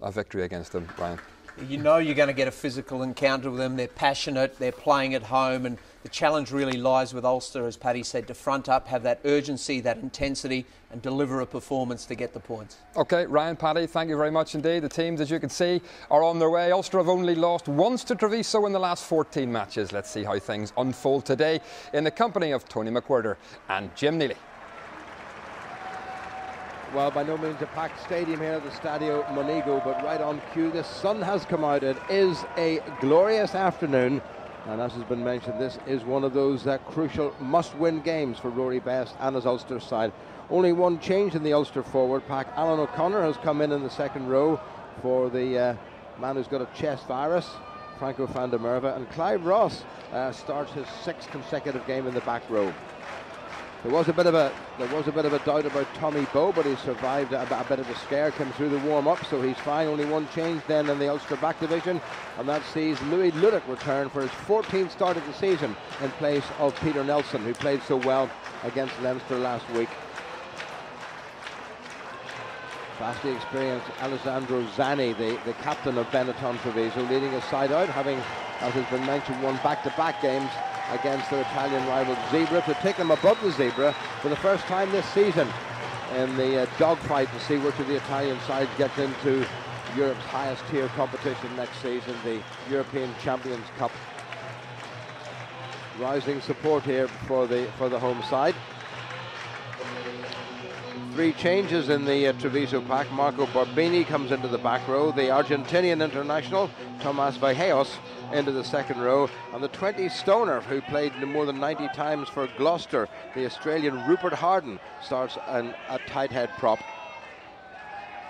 a victory against them, Brian. You know you're going to get a physical encounter with them. They're passionate, they're playing at home, and the challenge really lies with Ulster, as Paddy said, to front up, have that urgency, that intensity, and deliver a performance to get the points. OK, Ryan, Paddy, thank you very much indeed. The teams, as you can see, are on their way. Ulster have only lost once to Treviso in the last 14 matches. Let's see how things unfold today in the company of Tony McWhirter and Jim Neely. Well, by no means a packed stadium here at the Stadio Monego, but right on cue, the sun has come out. It is a glorious afternoon, and as has been mentioned, this is one of those crucial must-win games for Rory Best and his Ulster side. Only one change in the Ulster forward pack. Alan O'Connor has come in the second row for the man who's got a chest virus, Franco van der Merwe, and Clive Ross starts his 6th consecutive game in the back row. There was a bit of a doubt about Tommy Bowe, but he survived a bit of a scare, came through the warm-up, so he's fine. Only one change then in the Ulster back division, and that sees Louis Ludick return for his 14th start of the season in place of Peter Nelson, who played so well against Leinster last week. Vastly experienced Alessandro Zanni, the captain of Benetton Treviso, leading his side out, having, as has been mentioned, won back-to-back games against their Italian rival Zebra, to take them above the Zebra for the first time this season in the dogfight to see which of the Italian sides gets into Europe's highest tier competition next season, the European Champions Cup. Rising support here for the home side. 3 changes in the Treviso pack. Marco Barbini comes into the back row, the Argentinian international Tomas Vallejos into the second row, and the 20-stoner who played more than 90 times for Gloucester, the Australian Rupert Harden, starts a tight head prop.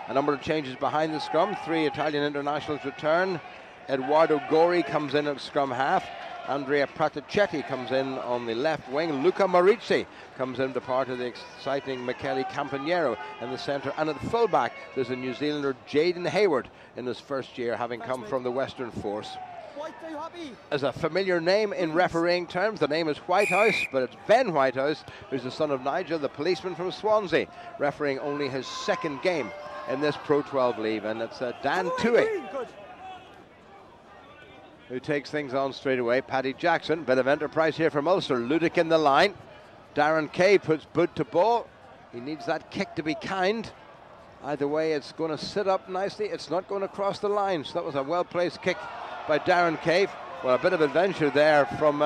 A number of changes behind the scrum. 3 Italian internationals return. Eduardo Gori comes in at scrum half. Andrea Praticetti comes in on the left wing. Luca Marizzi comes in to part of the exciting Michele Campagnaro in the centre. And at fullback, there's a New Zealander, Jaden Hayward, in his first year, having come from the Western Force. As a familiar name in refereeing terms, the name is Whitehouse, but it's Ben Whitehouse, who's the son of Nigel, the policeman from Swansea, refereeing only his 2nd game in this Pro 12 league. And it's Dan Toohey who takes things on straight away. Paddy Jackson, bit of enterprise here from Ulster. Ludick in the line. Darren Kay puts Bud to ball. He needs that kick to be kind. Either way, it's going to sit up nicely. It's not going to cross the line. So that was a well-placed kick by Darren Kay. Well, a bit of adventure there from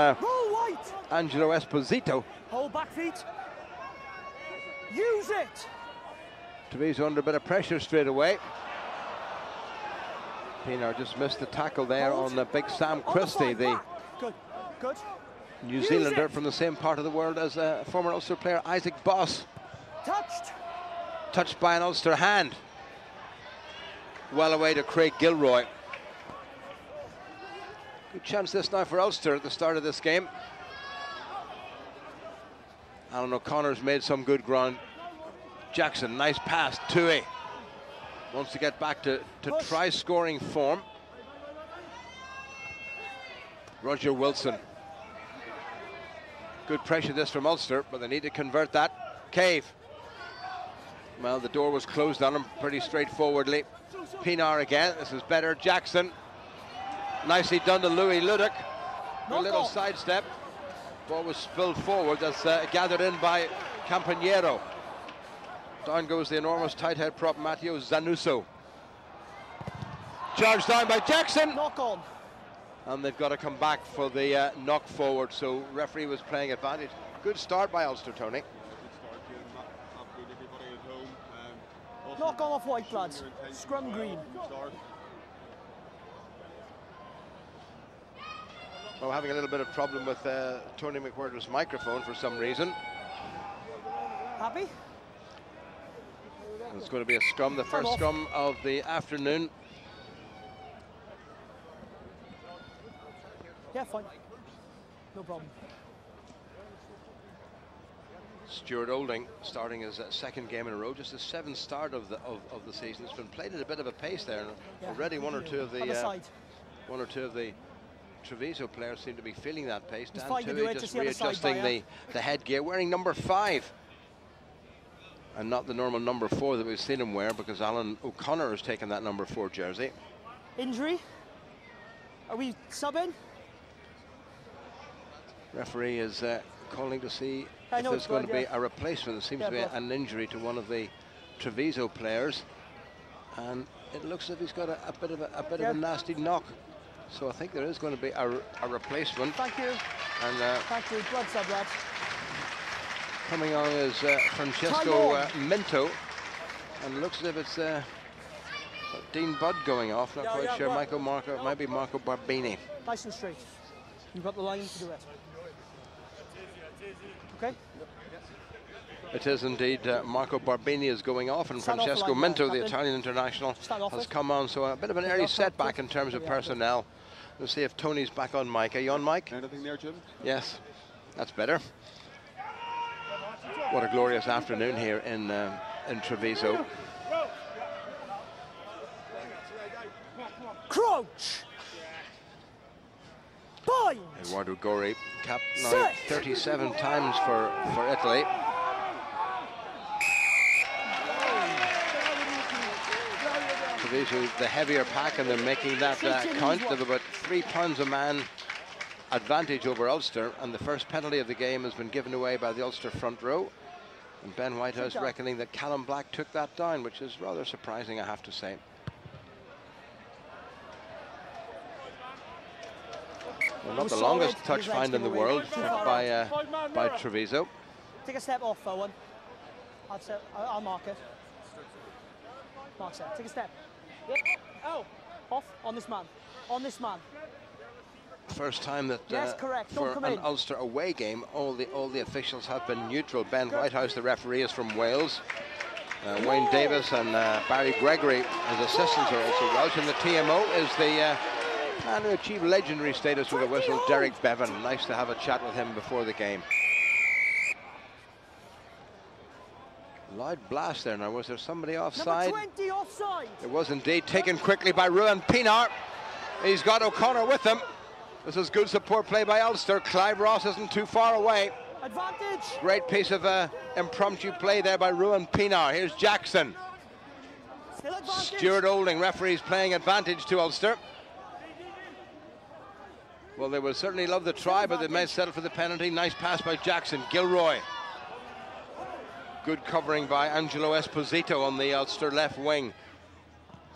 Angelo Esposito. Hold back feet. Use it. Treviso under a bit of pressure straight away. Pinar just missed the tackle there on the big Sam Christie, the good. New Zealander from the same part of the world as former Ulster player Isaac Boss. Touched by an Ulster hand. Well away to Craig Gilroy. Good chance this now for Ulster at the start of this game. Alan O'Connor's made some good ground. Jackson, nice pass. Toohey wants to get back to try scoring form. Roger Wilson. Good pressure this from Ulster, but they need to convert that. Cave. Well, the door was closed on him pretty straightforwardly. Pinar again. This is better. Jackson. Nicely done to Louis Ludick. A little sidestep. Ball was spilled forward. That's gathered in by Campagnaro. Down goes the enormous tight head prop Matteo Zanuso. Charged down by Jackson. Knock on. And they've got to come back for the knock forward. So referee was playing advantage. Good start by Ulster, Tony. Knock on off white, lads. Scrum green. Well, having a little bit of problem with Tony McWhirter's microphone for some reason. Happy? It's going to be a scrum, the first scrum of the afternoon. Yeah, fine. No problem. Stuart Olding starting his 2nd game in a row, just his 7th start of the season. It's been played at a bit of a pace there. Yeah. Already one or two of the Treviso players seem to be feeling that pace. Dan Toohey just readjusting the headgear, wearing number 5. And not the normal number 4 that we've seen him wear, because Alan O'Connor has taken that number 4 jersey. Injury? Are we subbing? Referee is calling to see if there's going to be a replacement. There seems to be an injury to one of the Treviso players, and it looks as if he's got a bit of a nasty knock. So I think there is going to be a replacement. Thank you. And thank you. Blood sub, lads. Coming on is Francesco Minto, and looks as if it's Dean Budd going off. Not quite sure. Might be Marco Barbini. Nice and straight. You've got the line to do it. Okay. It is indeed Marco Barbini is going off, and Francesco Minto, the Italian international, has come on. So a bit of an early setback in terms of personnel. We'll see if Tony's back on mic. Are you on mic? Anything there, Jim? Yes, that's better. What a glorious afternoon here in Treviso. Crouch. Bind. Eduardo Gori, capped now 37 times for Italy. Treviso, the heavier pack, and they're making that count. They have about 3 pounds a man advantage over Ulster, and the first penalty of the game has been given away by the Ulster front row. And Ben Whitehouse reckoning that Callum Black took that down, which is rather surprising, I have to say. Well, not the longest touch find in the world by Treviso. Take a step off, Owen. I'll mark it. Mark it. Take a step. Oh, off on this man. On this man. First time that yes, correct. for an Ulster away game, all the officials have been neutral. Ben Whitehouse, the referee, is from Wales. Wayne Davis and Barry Gregory, his assistants, are also Welsh. And the TMO is the man who achieved legendary status with a whistle, Derek Bevan. Nice to have a chat with him before the game. Loud blast there. Now, was there somebody offside? Number 20 offside. It was indeed, taken quickly by Ruan Pinar. He's got O'Connor with him. This is good support play by Ulster. Clive Ross isn't too far away. Advantage. Great piece of impromptu play there by Ruan Pinar. Here's Jackson. Still advantage. Stuart Olding, referees playing advantage to Ulster. Well, they will certainly love the try, but they may settle for the penalty. Nice pass by Jackson. Gilroy. Good covering by Angelo Esposito on the Ulster left wing.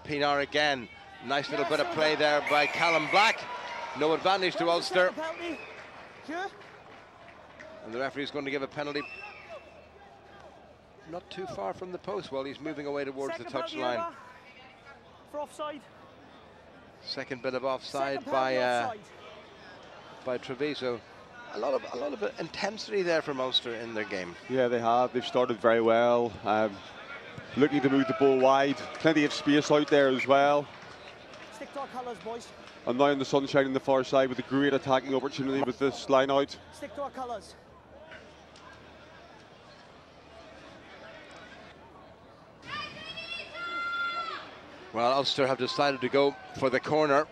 Pinar again. Nice little bit of play there by Callum Black. No advantage to Ulster. And the referee's going to give a penalty not too far from the post while he's moving away towards the touchline. For offside. Second bit of offside by Treviso. A lot of intensity there from Ulster in their game. Yeah, they have. They've started very well. Looking to move the ball wide. Plenty of space out there as well. Stick to our colours, boys. And now in the sunshine on the far side with a great attacking opportunity with this line out. Stick to our colours. Well, Ulster have decided to go for the corner.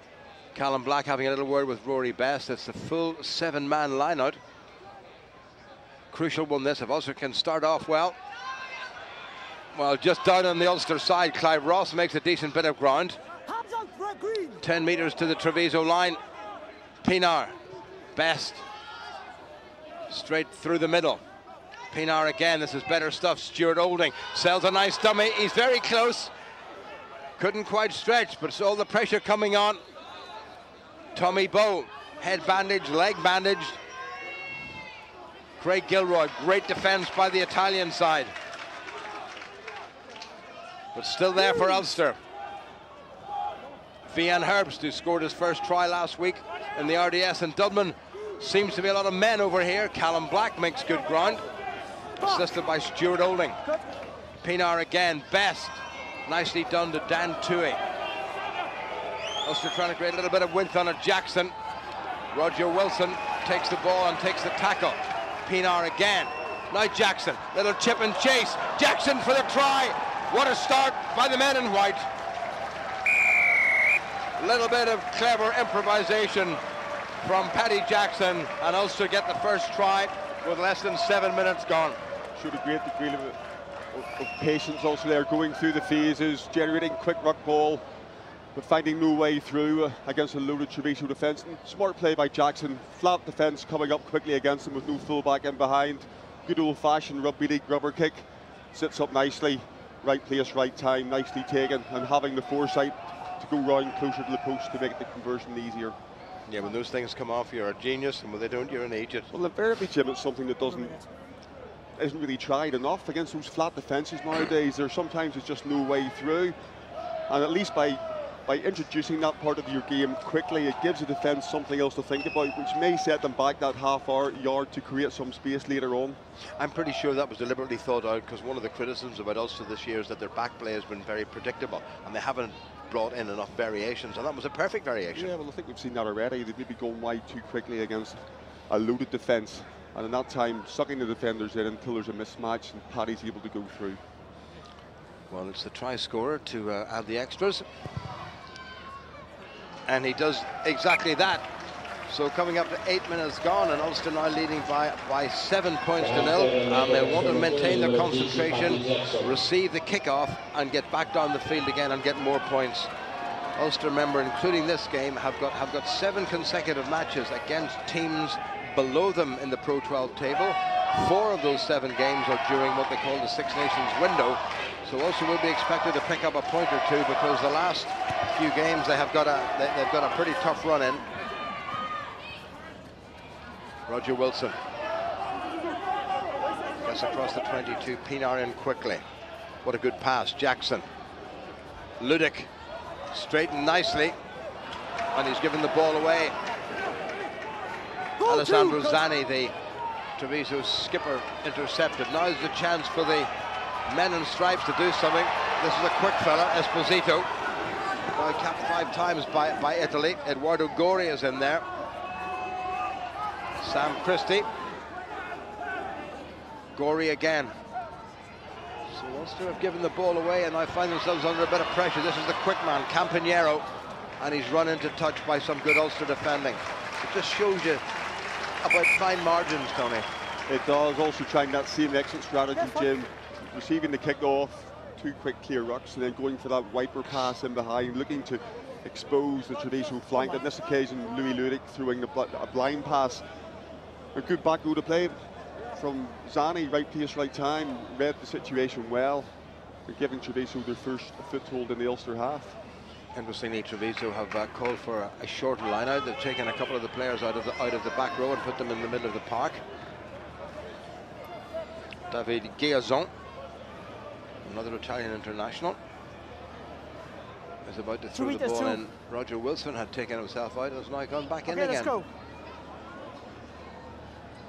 Callum Black having a little word with Rory Best. It's the full 7-man lineout. Crucial one this, if Ulster can start off well. Well, just down on the Ulster side, Clive Ross makes a decent bit of ground. 10 metres to the Treviso line. Pinar, Best, straight through the middle. Pinar again, this is better stuff. Stuart Olding sells a nice dummy. He's very close. Couldn't quite stretch, but it's all the pressure coming on. Tommy Bowe, head bandaged, leg bandaged. Craig Gilroy, great defence by the Italian side. But still there for Ulster. Vian Herbst, who scored his first try last week in the RDS in Dublin. Seems to be a lot of men over here. Callum Black makes good ground. Assisted by Stuart Olding. Pinar again, Best. Nicely done to Dan Toohey. Ulster trying to create a little bit of width on it. Jackson. Roger Wilson takes the ball and takes the tackle. Pinar again. Now Jackson. Little chip and chase. Jackson for the try. What a start by the men in white. A little bit of clever improvisation from Paddy Jackson, and Ulster get the first try with less than 7 minutes gone. Showed a great degree of of patience also there, going through the phases, generating quick ruck ball, but finding no way through against a loaded Treviso defence. Smart play by Jackson, flat defence coming up quickly against him with no fullback in behind. Good old-fashioned rugby league rubber kick, sits up nicely, right place, right time, nicely taken, and having the foresight to go round closer to the post to make the conversion easier. Yeah, when those things come off, you're a genius, and when they don't, you're an idiot. Well, invariably, Jim, it's something that isn't really tried enough against those flat defences nowadays. There's sometimes there's just no way through, and at least by introducing that part of your game quickly, it gives the defence something else to think about, which may set them back that half-yard to create some space later on. I'm pretty sure that was deliberately thought out, because one of the criticisms about Ulster this year is that their back play has been very predictable, and they haven't brought in enough variations, and that was a perfect variation. Yeah, well, I think we've seen that already. They've maybe gone wide too quickly against a loaded defence, and in that time, sucking the defenders in until there's a mismatch and Paddy's able to go through. Well, it's the try scorer to add the extras. And he does exactly that. So coming up to 8 minutes gone, and Ulster now leading by 7 points to 0, and they want to maintain their concentration, receive the kickoff, and get back down the field again and get more points. Ulster, remember, including this game, have got 7 consecutive matches against teams below them in the Pro 12 table. 4 of those 7 games are during what they call the Six Nations window. So Ulster will be expected to pick up a point or two, because the last few games they've got a pretty tough run in. Roger Wilson gets across the 22. Pinar in quickly. What a good pass. Jackson. Ludic straightened nicely, and he's given the ball away. Alessandro Zani, the Treviso skipper, intercepted. Now is the chance for the men in stripes to do something. This is a quick fella, Esposito. Now capped 5 times by Italy. Eduardo Gori is in there. Sam Christie. Gori again. So Ulster have given the ball away and now find themselves under a bit of pressure. This is the quick man, Campagnaro, and he's run into touch by some good Ulster defending. It just shows you about fine margins, Tony. It does. Also trying that same exit strategy, Jim. Receiving the kick off, 2 quick clear rucks, and then going for that wiper pass in behind, looking to expose the Treviso flank. On this occasion, Louis Ludic throwing a blind pass. A good back row to play from Zani, right place, right time, read the situation well. They're giving Treviso their first foothold in the Ulster half. Interestingly, Treviso have called for a shorter line out. They've taken a couple of the players out of the back row and put them in the middle of the park. David Guillazon, another Italian international, is about to throw the ball in. Roger Wilson had taken himself out and has now gone back in again. Let's go.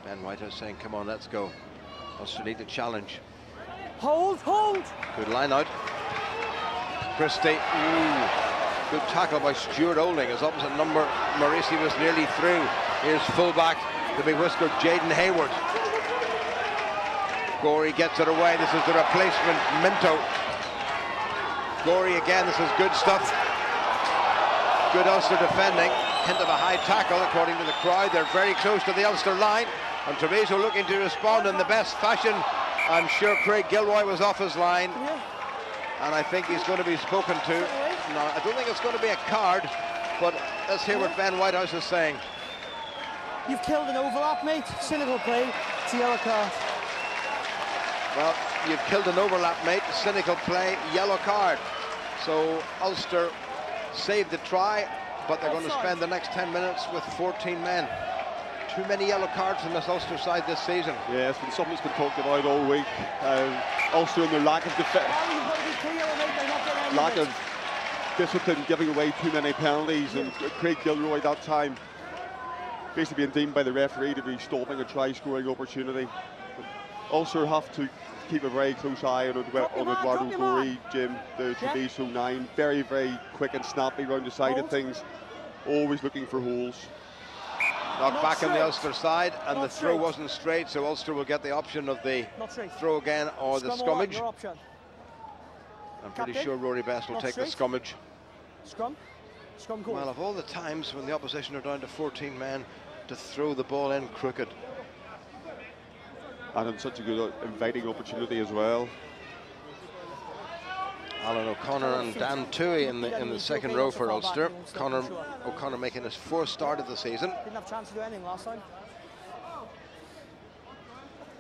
Ben Whitehouse saying, come on, let's go. Ulster need to challenge. Hold. Good line out. Christie. Ooh. Good tackle by Stuart Olding. His opposite number, Morisi, was nearly through. Here's fullback, the big whiskered Jaden Hayward. Gori gets it away. This is the replacement, Minto. Gori again, this is good stuff. Good Ulster defending. Hint of a high tackle, according to the crowd. They're very close to the Ulster line, and Treviso looking to respond in the best fashion. I'm sure Craig Gilroy was off his line, and I think he's going to be spoken to. No, I don't think it's going to be a card, but let's hear what Ben Whitehouse is saying. You've killed an overlap, mate. Cynical play. It's a yellow card. Well, you've killed an overlap, mate. Cynical play, yellow card. So Ulster saved the try, but they're going to spend the next 10 minutes with 14 men. Too many yellow cards on this Ulster side this season. Yeah, it's been something that's been talked about all week. Ulster and their lack of discipline, giving away too many penalties, and Craig Gilroy that time basically being deemed by the referee to be stopping a try-scoring opportunity. Ulster have to keep a very close eye on Eduardo Gori, Jim, the Treviso 9. Very, very quick and snappy round the side of things. Always looking for holes. Knocked back on the Ulster side, and the throw wasn't straight, so Ulster will get the option of the throw again or the scummage. I'm pretty sure Rory Best will take the scummage. Scrum goal. Well, of all the times when the opposition are down to 14 men to throw the ball in crooked. And in such a good inviting opportunity as well. Alan O'Connor and Dan Toohey in the second row for Ulster. O'Connor making his 4th start of the season. Didn't have a chance to do anything last time.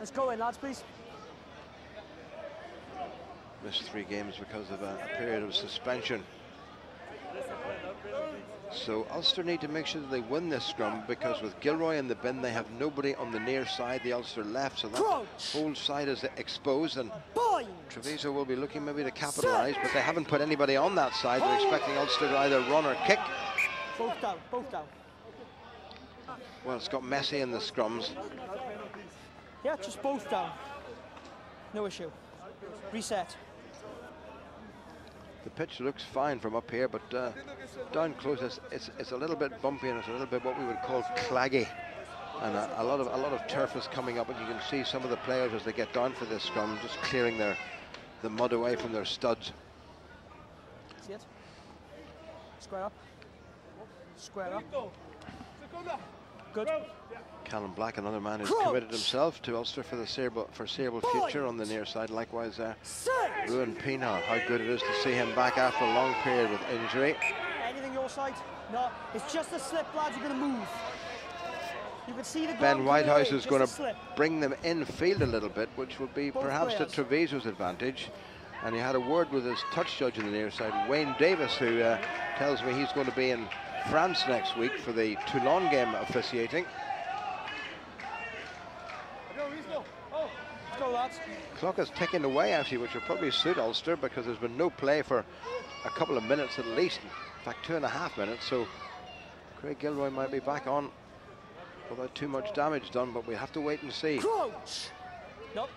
Let's go in, lads, please. Missed 3 games because of a period of suspension. So Ulster need to make sure that they win this scrum, because with Gilroy in the bin, they have nobody on the near side, the Ulster left, so that whole side is exposed, and Treviso will be looking maybe to capitalise, but they haven't put anybody on that side. They're expecting Ulster to either run or kick. Both down, both down. Well, it's got messy in the scrums. Yeah, just both down. No issue. Reset. The pitch looks fine from up here, but down close it's a little bit bumpy, and it's a little bit what we would call claggy, and a lot of turf is coming up, and you can see some of the players as they get down for this scrum just clearing the mud away from their studs. See it? Square up. Square up. Good. Callum Black, another man who's committed himself to Ulster for the foreseeable future on the near side. Likewise, Ruan Pienaar, how good it is to see him back after a long period with injury. Anything your side? No, it's just a slip, lads. You're going to move. You can see the Ben Whitehouse is going to bring them in field a little bit, which would be perhaps to Treviso's advantage. And he had a word with his touch judge on the near side, Wayne Davis, who tells me he's going to be in France next week for the Toulon game officiating. Clock is ticking away, actually, which will probably suit Ulster, because there's been no play for a couple of minutes at least. In fact, 2.5 minutes. So Craig Gilroy might be back on without too much damage done, but we have to wait and see. Nope.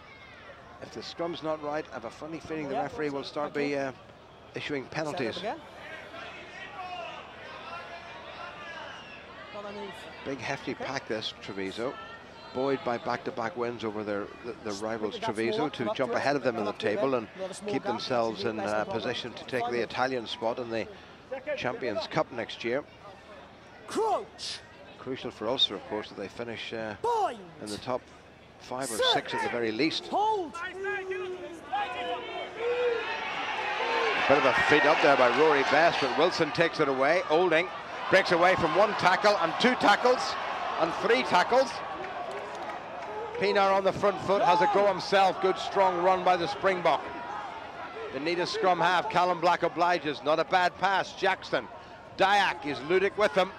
If the scrum's not right, I have a funny feeling the referee will start issuing penalties. Big hefty pack this, Treviso, buoyed by back-to-back wins over their rivals Treviso, to jump ahead of them in the table and keep themselves in position to take the Italian spot in the Champions Cup next year. Crucial for Ulster, of course, that they finish in the top 5 or 6 at the very least. Hold. A bit of a feed up there by Rory Best, but Wilson takes it away. Olding breaks away from 1 tackle and 2 tackles and 3 tackles. Pienaar on the front foot, has a go himself. Good strong run by the Springbok. They need a scrum half. Callum Black obliges. Not a bad pass. Jackson. Dyack is Ludic with him.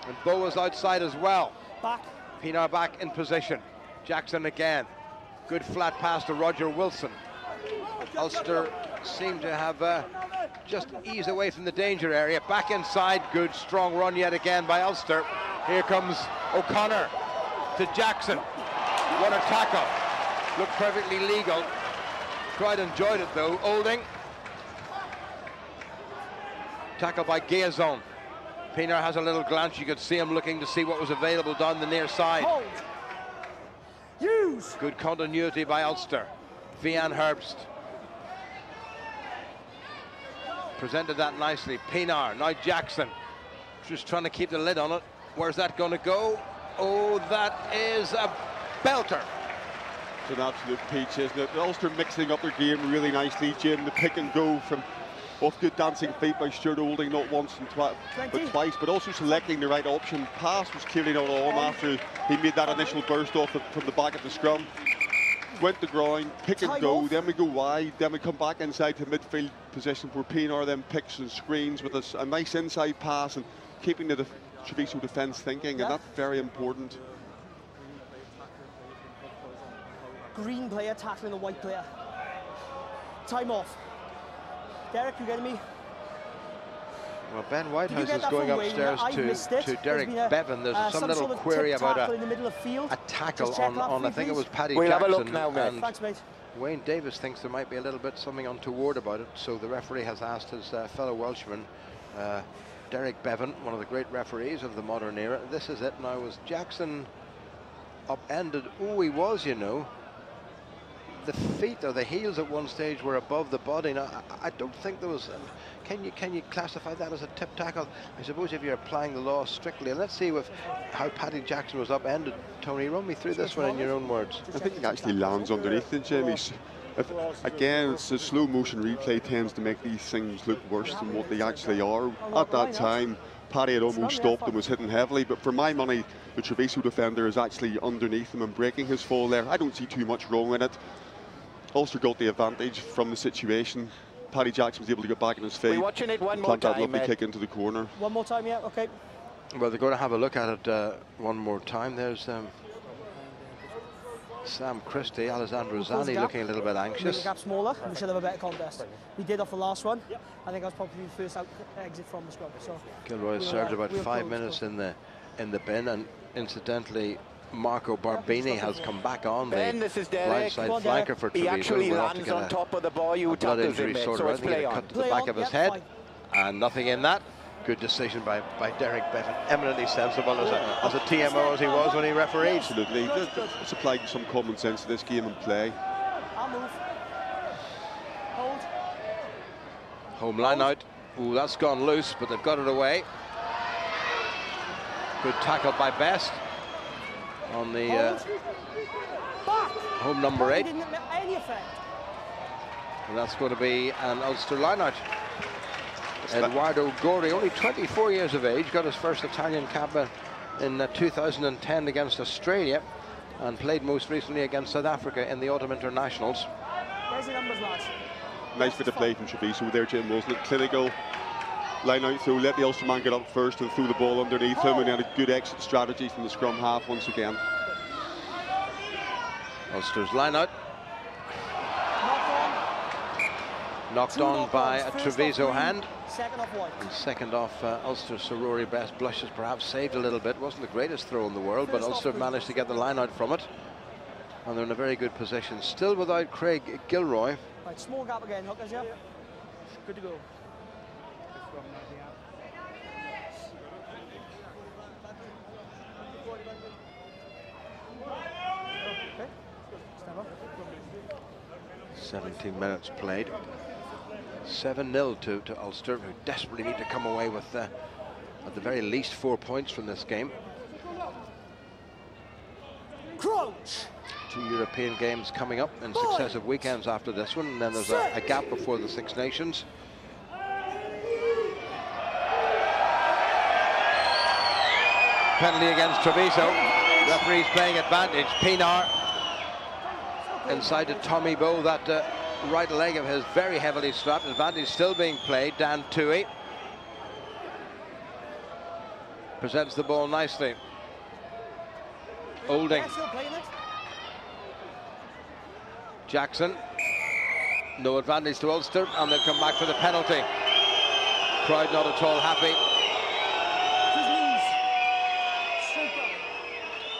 And Bow is outside as well. Back. Pienaar back in position. Jackson again. Good flat pass to Roger Wilson. Ulster seem to have just eased away from the danger area. Back inside. Good strong run yet again by Ulster. Here comes O'Connor to Jackson. What a tackle. Looked perfectly legal. Quite enjoyed it though. Olding. Tackle by Guillazon. Pienaar has a little glance. You could see him looking to see what was available down the near side. Hold. Use. Good continuity by Ulster. Vian Herbst presented that nicely. Pienaar, now Jackson, just trying to keep the lid on it. Where's that going to go? Oh, that is a belter. It's an absolute peach, isn't it? Ulster mixing up their game really nicely, Jim. The pick and go from off good dancing feet by Stuart Olding, not once but twice, but also selecting the right option. Pass was clearly not on after he made that initial burst off from the back of the scrum. Went to ground, pick and go, then we go wide, then we come back inside to midfield position where Pienaar then picks and screens with a nice inside pass and keeping the Treviso defence thinking, and that's very important. Green player tackling the white player. Time off. Derek, you getting me? Well, Ben Whitehouse is going upstairs to Derek Bevan. There's some little query about a tackle on I think it was Paddy Jackson. We'll have a look now, mate. Thanks, mate. Wayne Davis thinks there might be a little bit something untoward about it, so the referee has asked his fellow Welshman, Derek Bevan, one of the great referees of the modern era. This is it now. Was Jackson upended? Oh, he was, you know. The feet or the heels at one stage were above the body. Now, I don't think there was. Can you classify that as a tip tackle? I suppose if you're applying the law strictly. And let's see how Paddy Jackson was upended. Tony, run me through this one in your own words. I think he actually lands underneath him, Jim. Again, it's the slow motion replay tends to make these things look worse than what they actually are. At that time, Paddy had almost stopped and was hitting heavily, but for my money, the Treviso defender is actually underneath him and breaking his fall there. I don't see too much wrong in it. Ulster got the advantage from the situation. Paddy Jackson was able to get back on his feet. We're watching it one more plant that time. lovely kick into the corner. One more time, yeah, okay. Well, they're going to have a look at it one more time. There's Sam Christie, Alessandro Zani looking a little bit anxious. Make the gap smaller, and we should have a better contest. We did off the last one. I think I was probably the first exit from the scrum. So Gilroy served about 5 minutes in the bin, and incidentally, Marco Barbini has come back on the right side flanker for Treviso. He actually lands on top of the boy, you blood tackles injury him, sort so of it's thing, play a on. cut to the back of his head, and nothing in that. Good decision by Derek Bevan, eminently sensible as a TMO as he was when he refereed. Absolutely, it's applying some common sense to this game and play. I'll move. Hold. Home line out. Ooh, that's gone loose, but they've got it away. Good tackle by Best on the home number 8. Didn't have any effect. And that's going to be an Ulster line-out. Eduardo Gori, only 24 years of age, got his first Italian cap in 2010 against Australia, and played most recently against South Africa in the Autumn Internationals. There's the numbers, lads. Nice bit of play from Treviso there, Jim, wasn't it? Clinical, line out through, let the Ulster man get up first and threw the ball underneath him, and then a good exit strategy from the scrum half once again. Ulster's line out. Knocked on by a Treviso hand. Second off white. And second off Ulster, Sir Rory Best blushes, perhaps saved a little bit. Wasn't the greatest throw in the world, but Ulster managed to get the line out from it. And they're in a very good position. Still without Craig Gilroy. Right, small gap again, hookers, yeah? Good to go. Okay. Stand up. 17 minutes played. 7-0 to Ulster, who desperately need to come away with, at the very least, 4 points from this game. Crouch. 2 European games coming up in successive weekends after this one, and then there's a gap before the Six Nations. Penalty against Treviso. Referee's playing advantage. Pinar inside to Tommy Bowe. That right leg of his very heavily strapped. Advantage still being played. Dan Toohey presents the ball nicely. Olding. Jackson. No advantage to Ulster, and they've come back for the penalty. Crowd not at all happy.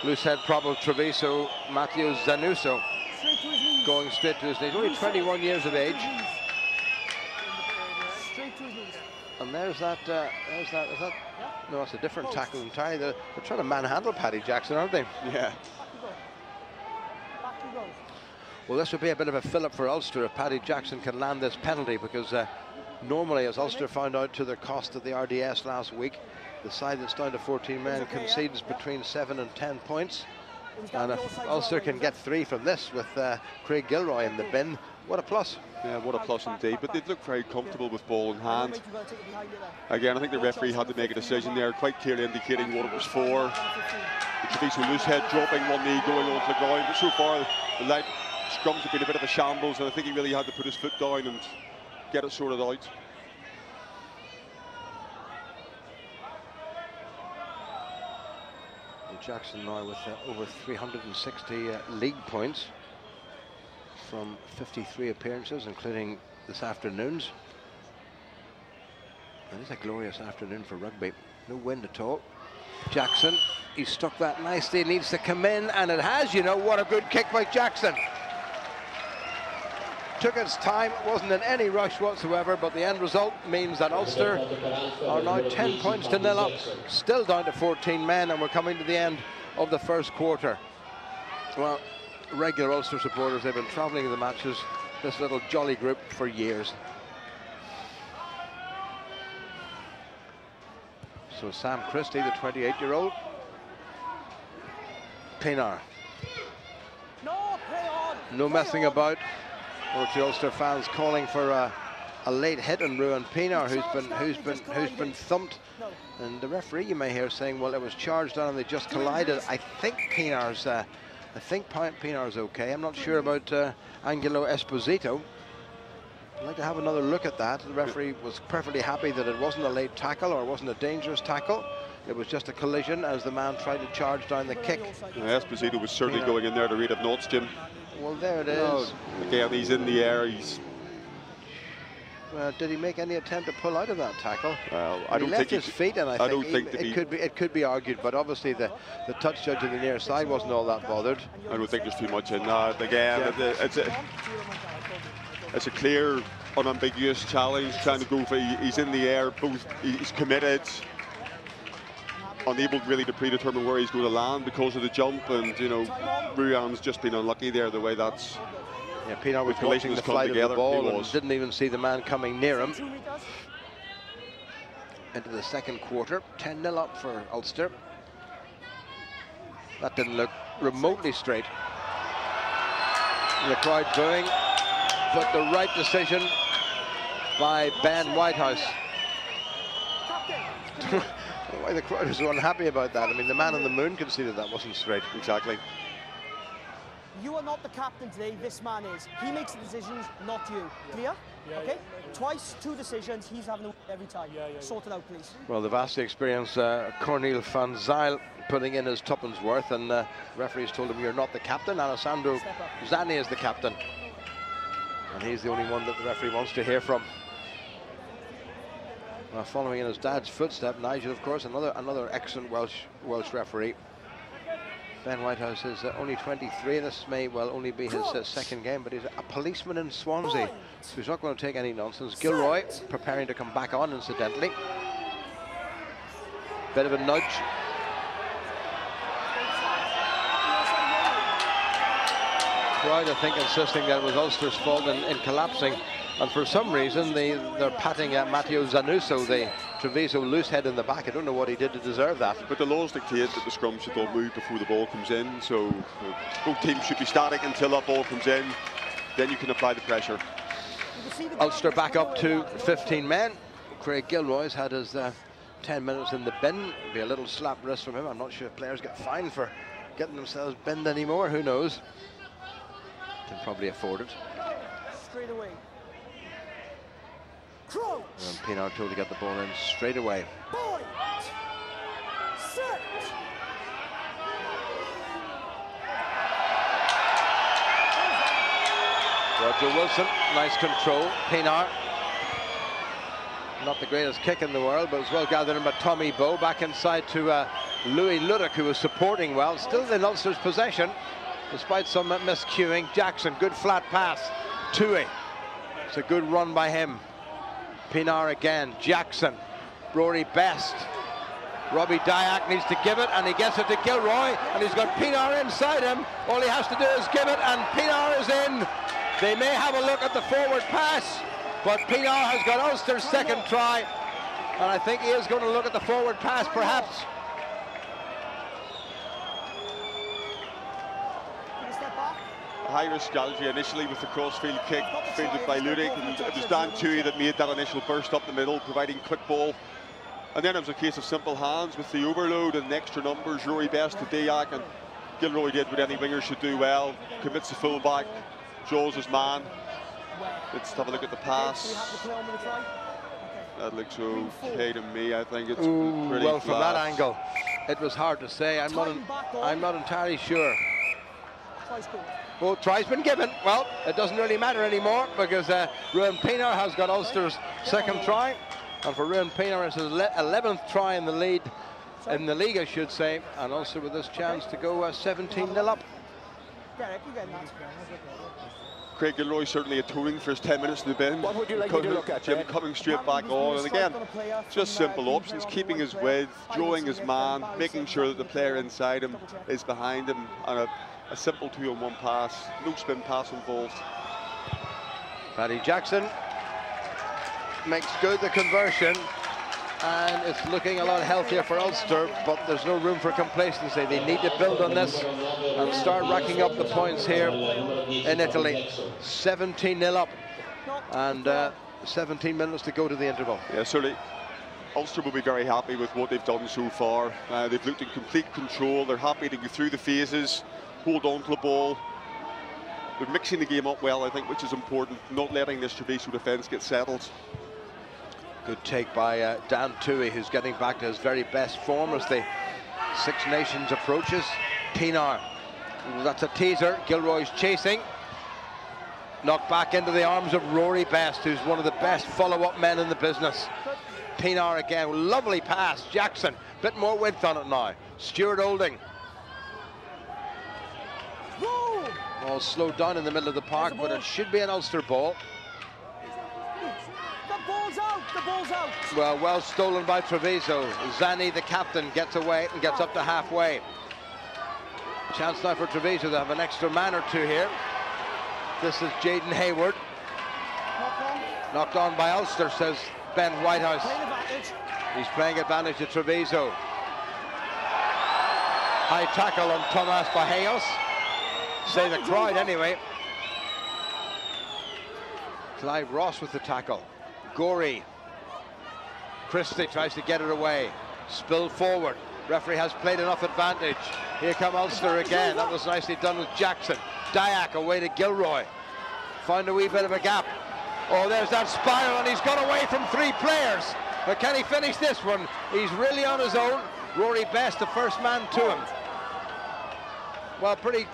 Loose head problem, Treviso, Matteo Zanuso going straight to his knees. Only 21 years of age. And there's that, is that? No, it's a different tackle entirely. They're trying to manhandle Paddy Jackson, aren't they? Yeah. Well, this would be a bit of a fill-up for Ulster if Paddy Jackson can land this penalty, because normally, as Ulster found out to their cost at the RDS last week, the side that's down to 14 men concedes between 7 and 10 points. And if Ulster can get 3 from this with Craig Gilroy in the bin, what a plus. Yeah, what a plus indeed. But they'd look very comfortable with ball in hand. Again, I think the referee had to make a decision there, quite clearly indicating what it was for. The Treviso loose head dropping one knee, going onto the ground. But so far, the scrums have been a bit of a shambles, and I think he really had to put his foot down and get it sorted out. Jackson now with over 360 league points from 53 appearances, including this afternoon's. It is a glorious afternoon for rugby. No wind at all. Jackson, he stuck that nicely, needs to come in, and it has. You know, what a good kick by Jackson. Took its time, wasn't in any rush whatsoever, but the end result means that Ulster are now 10 points to 0 up, still down to 14 men, and we're coming to the end of the first quarter. Well, regular Ulster supporters, they've been travelling to the matches, this little jolly group, for years. So Sam Christie, the 28-year-old. Pinar. No messing about. Or to Ulster fans calling for a late hit on Ruan Pienaar, who's been thumped. And the referee, you may hear, saying, well, it was charged on and they just collided. I think Pienaar's okay. I'm not sure about Angelo Esposito. I'd like to have another look at that. The referee was perfectly happy that it wasn't a late tackle or it wasn't a dangerous tackle. It was just a collision as the man tried to charge down the kick. Esposito was certainly going in there to read of notes, Jim. Well, there it is. Again, he's in the air. Did he make any attempt to pull out of that tackle? Well, I don't think his feet, and I think it could be argued, but obviously the touch judge on the near side wasn't all that bothered. I don't think there's too much in that. Again, it's a clear, unambiguous challenge. Trying to go for. He's in the air. He's committed. Unable really to predetermine where he's going to land because of the jump, and Ruan's just been unlucky there. The way that's. Yeah, Pienaar was watching the flight of the ball and didn't even see the man coming near him. Into the second quarter, 10-0 up for Ulster. That didn't look remotely straight. The crowd booing, but the right decision by Ben Whitehouse. Why the crowd is so unhappy about that? I mean, the man on the moon conceded that wasn't straight. Exactly. You are not the captain today, this man is. He makes the decisions, not you. Clear? Okay? Twice, 2 decisions, he's having every time. Sort it out, please. Well, the vastly experienced Cornel van Zyl putting in his tuppence worth, and referees told him, you're not the captain. Alessandro Zani is the captain. And he's the only one that the referee wants to hear from. Following in his dad's footstep, Nigel, of course, another excellent Welsh referee. Ben Whitehouse is only 23. This may well only be his second game, but he's a policeman in Swansea, so he's not going to take any nonsense. Gilroy preparing to come back on, incidentally. Bit of a nudge. Crowd, I think, insisting that it was Ulster's fault in collapsing. And for some reason, they're patting Matteo Zanuso, the Treviso loose head in the back. I don't know what he did to deserve that. But the laws dictate that the scrum should all move before the ball comes in. So both teams should be static until that ball comes in. Then you can apply the pressure. Ulster back up to 15 men. Craig Gilroy's had his 10 minutes in the bin. It'll be a little slap wrist from him. I'm not sure if players get fined for getting themselves binned anymore. Who knows? Can probably afford it. Straight away. And Pienaar told to get the ball in straight away. Point. Set. Roger Wilson, nice control. Pienaar, not the greatest kick in the world, but it's well gathered in by Tommy Bowe. Back inside to Louis Ludick, who was supporting well. Still in Ulster's possession, despite some miscuing. Jackson, good flat pass. Tui, it's a good run by him. Pienaar again, Jackson, Rory Best. Robbie Dyack needs to give it, and he gets it to Gilroy, and he's got Pienaar inside him. All he has to do is give it, and Pienaar is in. They may have a look at the forward pass, but Pienaar has got Ulster's second try, and I think he is going to look at the forward pass, perhaps. High-risk strategy initially with the crossfield kick fielded by Ludick, and it was Dan Tui that made that initial burst up the middle, providing quick ball. And then it was a case of simple hands with the overload and the extra numbers. Rory Best to Dyack, and Gilroy did what any winger should do well, commits the full-back, draws his man. Let's have a look at the pass. That looks okay to me. I think it's pretty well, from flat. that angle, it was hard to say. I'm not entirely sure. Well, try's been given. Well, it doesn't really matter anymore because Ruan Pienaar has got Ulster's second try, and for Ruan Pienaar it's his 11th try in the lead, in the league, I should say, and Ulster with this chance to go 17-0 up. Craig Gilroy certainly atoning for his 10 minutes in the bin. What would you like me to look at, Jim coming straight back on, and again, just simple options, keeping his width, drawing his man, making sure that the player inside him is behind him, and a simple 2-on-1 pass, no spin pass involved. Paddy Jackson makes good the conversion. And it's looking a lot healthier for Ulster, but there's no room for complacency. They need to build on this and start racking up the points here in Italy. 17-0 up, and 17 minutes to go to the interval. Yeah, certainly. Ulster will be very happy with what they've done so far. They've looked in complete control. They're happy to go through the phases, hold on to the ball. They're mixing the game up well, I think, which is important, not letting this Treviso defence get settled. Good take by Dan Toohey, who's getting back to his very best form as the Six Nations approaches. Pienaar, that's a teaser. Gilroy's chasing. Knocked back into the arms of Rory Best, who's one of the best follow-up men in the business. Pienaar again, lovely pass. Jackson, bit more width on it now. Stuart Olding. All slowed down in the middle of the park, but it should be an Ulster ball. The ball's out, the ball's out. Well stolen by Treviso. Zani, the captain, gets away and gets up to halfway. Chance now for Treviso to have an extra man or two here. This is Jaden Hayward. Knocked on by Ulster, says Ben Whitehouse. He's playing advantage to Treviso. High tackle on Tomas Bajejos. Say the crowd anyway. Clive Ross with the tackle. Gorey. Christie tries to get it away. Spilled forward. Referee has played enough advantage. Here come Ulster again. That was nicely done with Jackson. Dyack away to Gilroy. Found a wee bit of a gap. Oh, there's that spiral, and he's got away from three players. But can he finish this one? He's really on his own. Rory Best, the first man to him. Well, pretty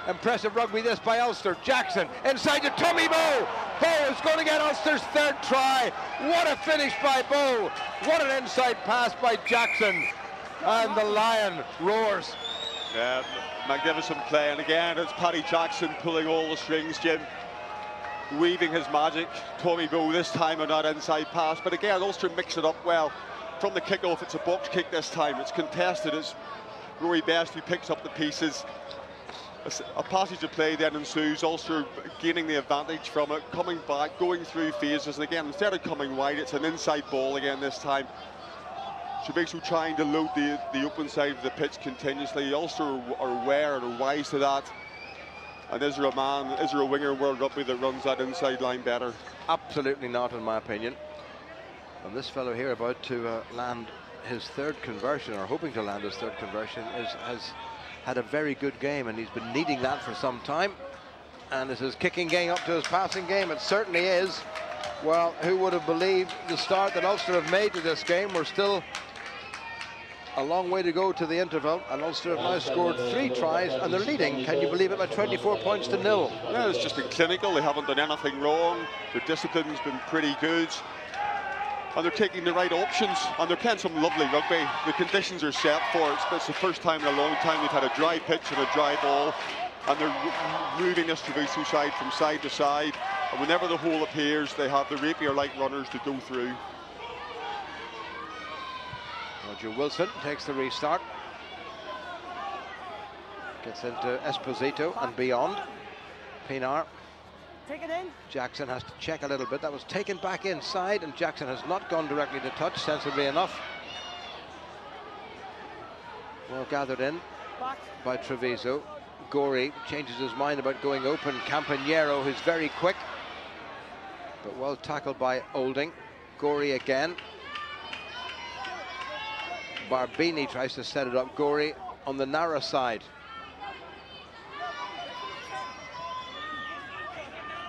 impressive rugby this by Ulster. Jackson inside to Tommy Bowe. Bowe is going to get Ulster's third try. What a finish by Bowe. What an inside pass by Jackson. And the Lion roars. Yeah, magnificent play. And again, it's Paddy Jackson pulling all the strings, Jim. Weaving his magic. Tommy Bowe this time on that inside pass. But again, Ulster mix it up well. From the kickoff, it's a box kick this time. It's contested. It's Rory Best who picks up the pieces. A passage of play then ensues, Ulster gaining the advantage from it, coming back, going through phases, and again, instead of coming wide, it's an inside ball again this time. Treviso trying to load the open side of the pitch continuously. Ulster are aware and are wise to that. And is there a winger in World Rugby that runs that inside line better? Absolutely not, in my opinion. And this fellow here about to land his third conversion, or hoping to land his third conversion, has had a very good game, and he's been needing that for some time. And is his kicking game up to his passing game? It certainly is. Well, who would have believed the start that Ulster have made to this game? We're still a long way to go to the interval, and Ulster have now scored 3 tries, and they're leading, can you believe it, by 24 points to 0. Yeah, it's just been clinical. They haven't done anything wrong. Their discipline's been pretty good. And they're taking the right options, and they're playing some lovely rugby. The conditions are set for it. It's the first time in a long time they've had a dry pitch and a dry ball, and they're moving this Treviso side from side to side. And whenever the hole appears, they have the rapier-like runners to go through. Roger Wilson takes the restart. Gets into Esposito and beyond. Pienaar. Take it in. Jackson has to check a little bit. That was taken back inside, and Jackson has not gone directly to touch, sensibly enough. Well gathered in by Treviso. Gorey changes his mind about going open. Campagnero, who's very quick, but well tackled by Olding. Gorey again. Barbini tries to set it up. Gorey on the narrow side.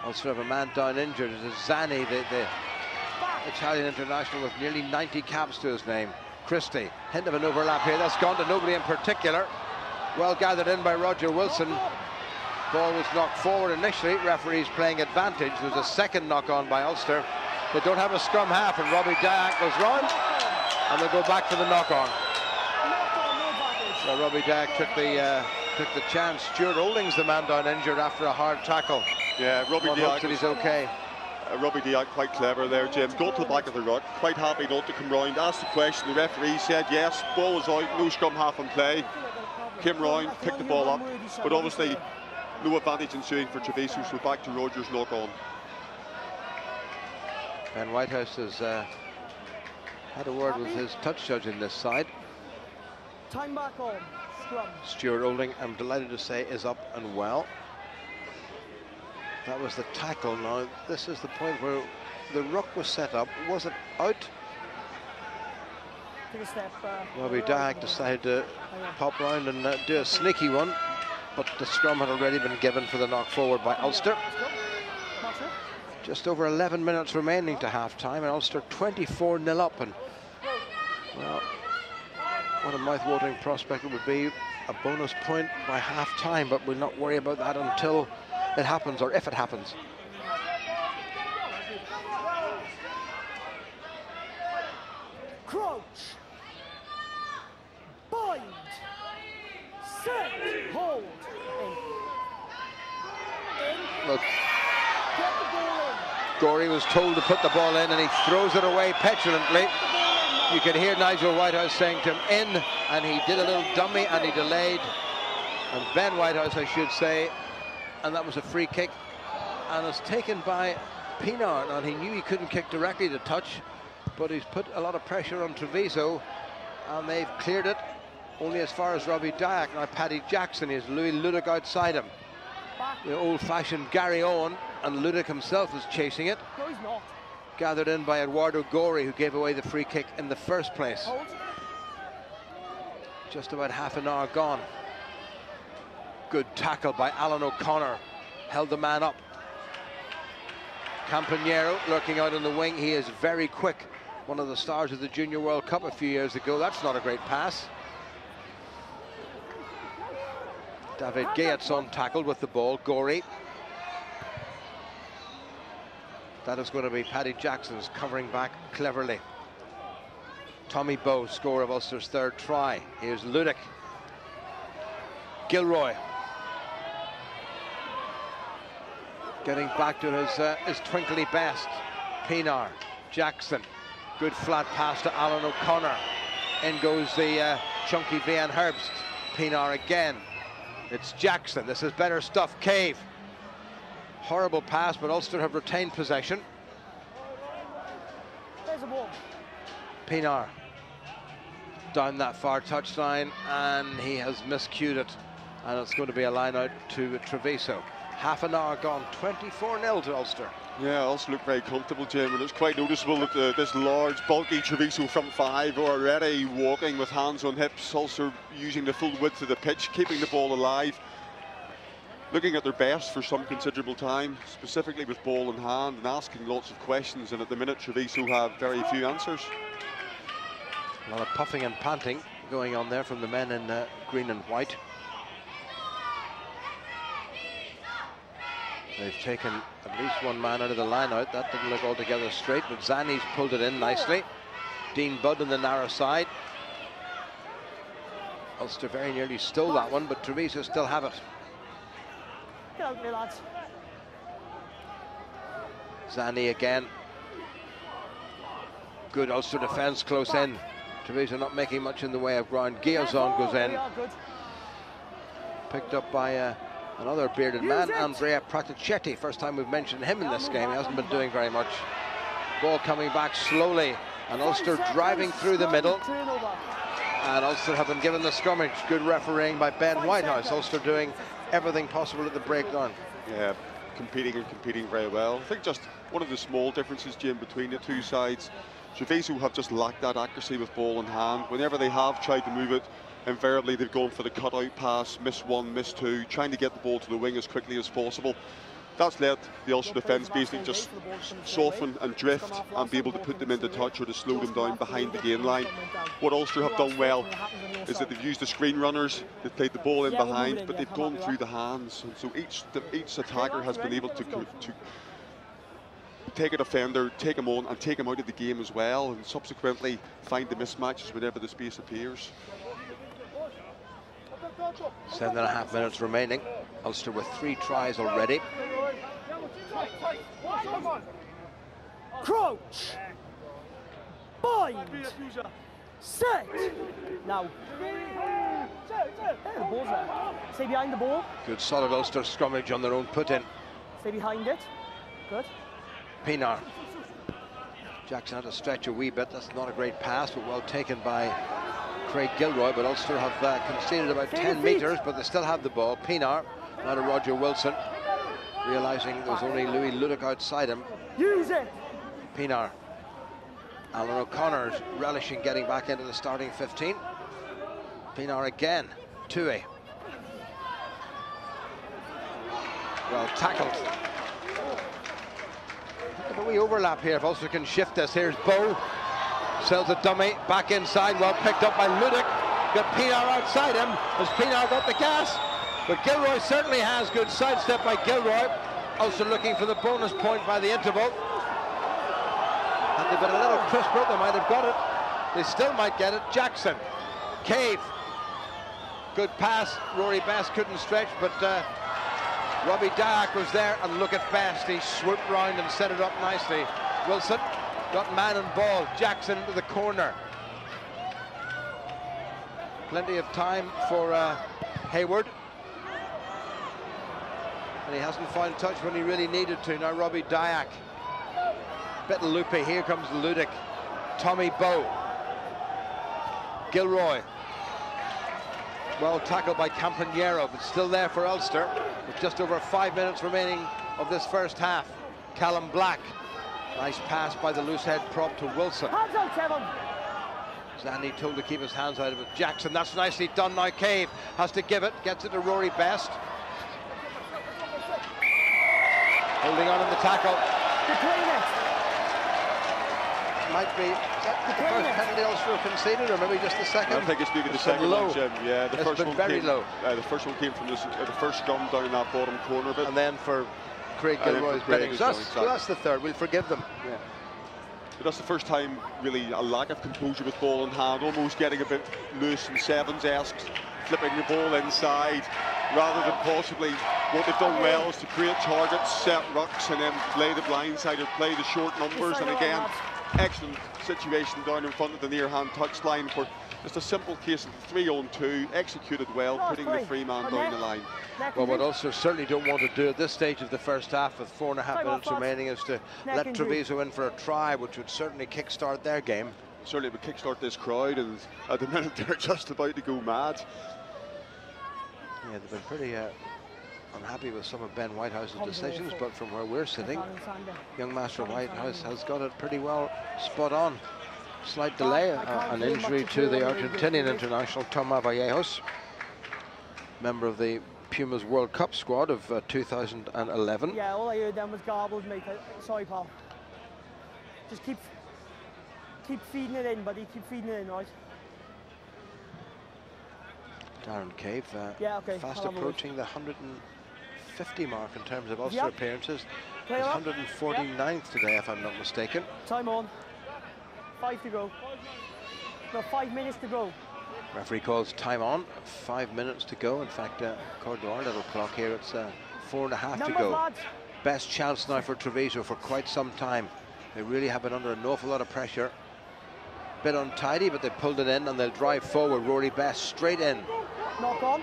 Also have a man down injured. It is Zani, the Italian international with nearly 90 caps to his name. Christie, hint of an overlap here. That's gone to nobody in particular. Well gathered in by Roger Wilson. Ball was knocked forward initially. Referees playing advantage. There's a second knock on by Ulster. They don't have a scrum half, and Robbie Dyack goes round, and they'll go back to the knock on. So Robbie Dyack took the chance. Stuart Olding's the man down injured after a hard tackle. Yeah, Robbie Dyack. He's okay. Robbie Dyack quite clever there, Jim. Got to the back of the ruck, quite happy not to come round. Asked the question, the referee said yes, ball was out, no scrum half in play. Came round, picked the ball up, but obviously no advantage ensuing for Treviso, so back to Rogers' knock on. Ben Whitehouse has Had a word with his touch judge in this side. Time back on. Scrum. Stuart Olding, I'm delighted to say, is up and well. That was the tackle. Now, this is the point where the ruck was set up. Was it out? Take a step. Robbie Dack decided to pop round and do a sneaky one, but the scrum had already been given for the knock forward by Ulster. Just over 11 minutes remaining to half-time, and Ulster 24-0 up. And, well, what a mouth-watering prospect it would be, a bonus point by half-time, but we'll not worry about that until it happens, or if it happens. Crouch. Bind. Set. Hold. In. Look, Get the ball in. Gorey was told to put the ball in, and he throws it away petulantly. You can hear Nigel Whitehouse saying to him, in, and he did a little dummy, and he delayed. And Ben Whitehouse, I should say, and that was a free kick, and it's taken by Pienaar. And he knew he couldn't kick directly to touch, but he's put a lot of pressure on Treviso, and they've cleared it only as far as Robbie Dyack. Now Paddy Jackson is Louis Ludick outside him. The old-fashioned Gary Owen, and Ludick himself is chasing it. No, he's not. Gathered in by Eduardo Gorey, who gave away the free kick in the first place. Hold. Just about half an hour gone. Good tackle by Alan O'Connor. Held the man up. Campagnaro lurking out on the wing. He is very quick. One of the stars of the Junior World Cup a few years ago. That's not a great pass. David Gaetson tackled with the ball. Gorey. That is going to be Paddy Jackson's covering back cleverly. Tommy Bowe, scorer of Ulster's third try. Here's Ludick. Gilroy. Getting back to his twinkly best. Pienaar. Jackson. Good flat pass to Alan O'Connor. In goes the chunky Van Herbst. Pienaar again. It's Jackson. This is better stuff. Cave. Horrible pass, but Ulster have retained possession. There's a ball. Pienaar. Down that far touchline, and he has miscued it. And it's going to be a line out to Treviso. Half an hour gone, 24-0 to Ulster. Yeah, Ulster look very comfortable, Jim, and it's quite noticeable that this large, bulky Treviso front five are already walking with hands on hips. Ulster using the full width of the pitch, keeping the ball alive, looking at their best for some considerable time, specifically with ball in hand, and asking lots of questions. And at the minute, Treviso have very few answers. A lot of puffing and panting going on there from the men in green and white. They've taken at least one man out of the line out. That didn't look altogether straight, but Zani's pulled it in nicely. Dean Budd on the narrow side. Ulster very nearly stole that one, but Treviso still have it. Get out there, lads. Zani again. Good Ulster defence close in. Treviso not making much in the way of ground. Guillauson goes in. Picked up by another bearded man, Andrea Praticetti. First time we've mentioned him in this game. He hasn't been doing very much. Ball coming back slowly, and Ulster driving through the middle. And Ulster have been given the scrummage. Good refereeing by Ben Whitehouse. Ulster doing everything possible at the breakdown. Yeah, competing very well. I think just one of the small differences, Jim, between the two sides. Treviso have just lacked that accuracy with ball in hand. Whenever they have tried to move it, invariably they've gone for the cutout pass, miss one, miss two, trying to get the ball to the wing as quickly as possible. That's let the Ulster defence basically just soften and drift and be able to put them into touch or to slow them down behind the gain line. What Ulster have done well is that they've used the screen runners, they've played the ball in behind, but they've gone through the hands. And so each attacker has been able to take a defender, take him on and take him out of the game as well, and subsequently find the mismatches whenever the space appears. 7.5 minutes remaining. Ulster with 3 tries already. Crouch. Bind. Set. Now. There, the ball's there. Stay behind the ball. Good solid Ulster scrummage on their own put in. Stay behind it. Good. Pienaar. Jackson had to stretch a wee bit. That's not a great pass, but well taken by Craig Gilroy. But Ulster have conceded about 10 metres, but they still have the ball. Pienaar, now to Roger Wilson, realising there was only Louis Ludick outside him. Use it. Pienaar. Alan O'Connor's relishing getting back into the starting 15. Pienaar again. Tui. Well tackled. A wee overlap here if Ulster can shift this. Here's Bow. Sells a dummy. Back inside. Well picked up by Ludick. Got Pienaar outside him. Has Pienaar got the gas? But Gilroy certainly has. Good sidestep by Gilroy. Ulster looking for the bonus point by the interval. Had they been a little crisper, they might have got it. They still might get it. Jackson. Cave. Good pass. Rory Best couldn't stretch, but Robbie Dyack was there, and look at Best. He swooped round and set it up nicely. Wilson got man and ball. Jackson to the corner. Plenty of time for Hayward. And he hasn't found touch when he really needed to. Now Robbie Dyack. Bit loopy. Here comes Ludick. Tommy Bow. Gilroy. Well tackled by Campagnero, but still there for Ulster with just over 5 minutes remaining of this first half. Callum Black. Nice pass by the loose head prop to Wilson. Hands out, Kevin. Zandy told to keep his hands out of it. Jackson, that's nicely done now. Cave has to give it, gets it to Rory Best. Holding on in the tackle. Might be, is that the first penalty Ulster conceded, or maybe just the second? I think it's maybe the second low. one, Jim. Yeah, the first one very came, low. The first one came from the first scrum down that bottom corner bit. And then for Craig Gilroy's betting. So that's the third. We'll forgive them. Yeah. But that's the first time, really, a lack of composure with ball in hand, almost getting a bit loose and Sevens-esque, flipping the ball inside, rather than possibly what they've done well is to create targets, set rucks, and then play the blindside or play the short numbers. And again, excellent situation down in front of the near-hand touchline for just a simple case of 3-on-2, executed well, putting the free man down the line. Well, what Ulster certainly don't want to do at this stage of the first half with 4.5 minutes remaining is to let Treviso in for a try, which would certainly kickstart their game. Certainly would kickstart this crowd, and at the minute they're just about to go mad. Yeah, they've been pretty unhappy with some of Ben Whitehouse's decisions, but from where we're sitting, young Master Whitehouse has got it pretty well spot on. Slight delay, an injury to the Argentinian international Tomás Vallejos, member of the Pumas World Cup squad of 2011. Yeah, all I heard then was garbles, mate. Sorry, pal. Just keep feeding it in, buddy. Keep feeding it in, right? Darren Cave, fast approaching the 150 mark in terms of Ulster appearances. He's 149th today, if I'm not mistaken. Time on. 5 to go. No, 5 minutes to go. Referee calls time on. 5 minutes to go. In fact, according to our little clock here, it's 4.5 to go. Lads. Best chance now for Treviso for quite some time. They really have been under an awful lot of pressure. Bit untidy, but they pulled it in and they'll drive forward. Rory Best straight in. Knock on.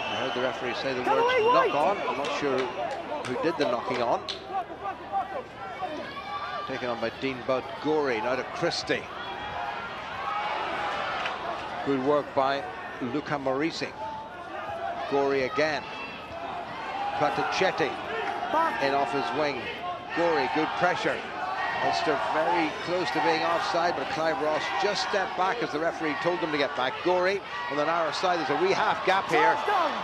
I heard the referee say the words knock on. I'm not sure who did the knocking on. Taken on by Dean Budd Gorey, now to Christie. Good work by Luca Morisi. Gorey again. Platichetti in off his wing. Gorey, good pressure. Ulster very close to being offside, but Clive Ross just stepped back as the referee told them to get back. Gorey on the narrow side. There's a wee half gap here.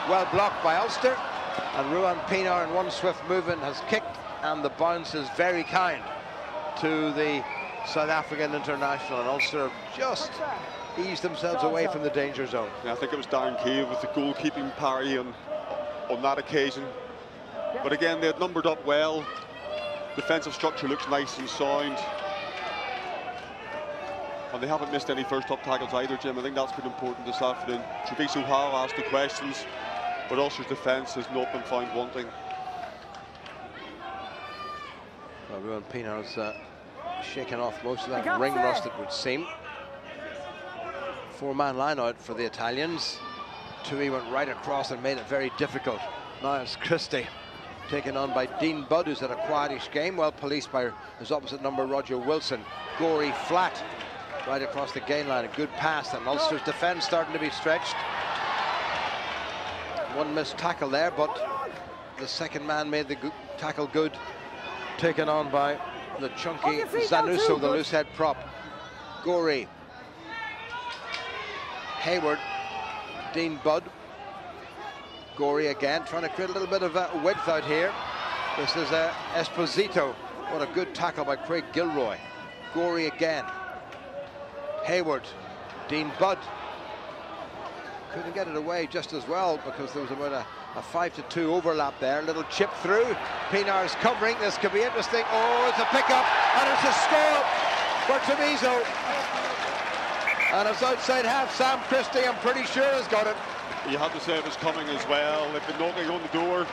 Well blocked by Ulster. And Ruan Pienaar in one swift movement has kicked, and the bounce is very kind to the South African international. And Ulster have just eased themselves away from the danger zone. Yeah, I think it was Darren Cave with the goalkeeping parry on that occasion. But again, they had numbered up well. Defensive structure looks nice and sound. And they haven't missed any first up tackles either, Jim. I think that's been important this afternoon. Treviso have asked the questions, but Ulster's defence has not been found wanting. Well, Ruan Pienaar's shaken off most of that ring rust, it would seem. Four-man line out for the Italians. Tui went right across and made it very difficult. Now it's Christie. taken on by Dean Budd, who's had a quietish game, well policed by his opposite number, Roger Wilson. Gorey flat, right across the gain line. A good pass, and Ulster's defence starting to be stretched. One missed tackle there, but the second man made the tackle good. Taken on by the chunky Zanuso, the loose head prop. Gorey. Hayward. Dean Budd. Gorey again, trying to create a little bit of width out here. This is Esposito. What a good tackle by Craig Gilroy. Gorey again. Hayward. Dean Budd. Couldn't get it away just as well because there was about a 5-2 overlap there. Little chip through. Pienaar's covering. This could be interesting. Oh, it's a pickup, and it's a score for Treviso. And it's outside half. Sam Christie, I'm pretty sure, has got it. You had to say it was coming as well. They've been knocking on the door.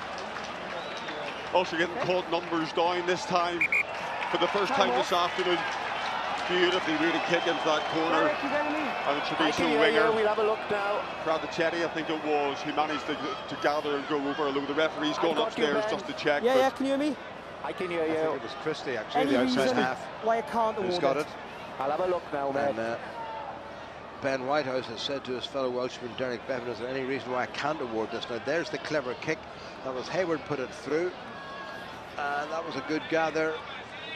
Also getting caught numbers down this time for the first time this afternoon. Beautifully really kick into that corner. And the Treviso winger, we'll have a look now. Pradicetti, I think it was, who managed to gather and go over, although the referee's gone upstairs just to check. Yeah, can you hear me? I can hear you. I think it was Christie, actually, the outside half. Why I can't Who's got it? I'll have a look now, mate. And Ben Whitehouse has said to his fellow Welshman Derek Bevan, is there any reason why I can't award this? Now there's the clever kick. That was Hayward put it through. And that was a good gather.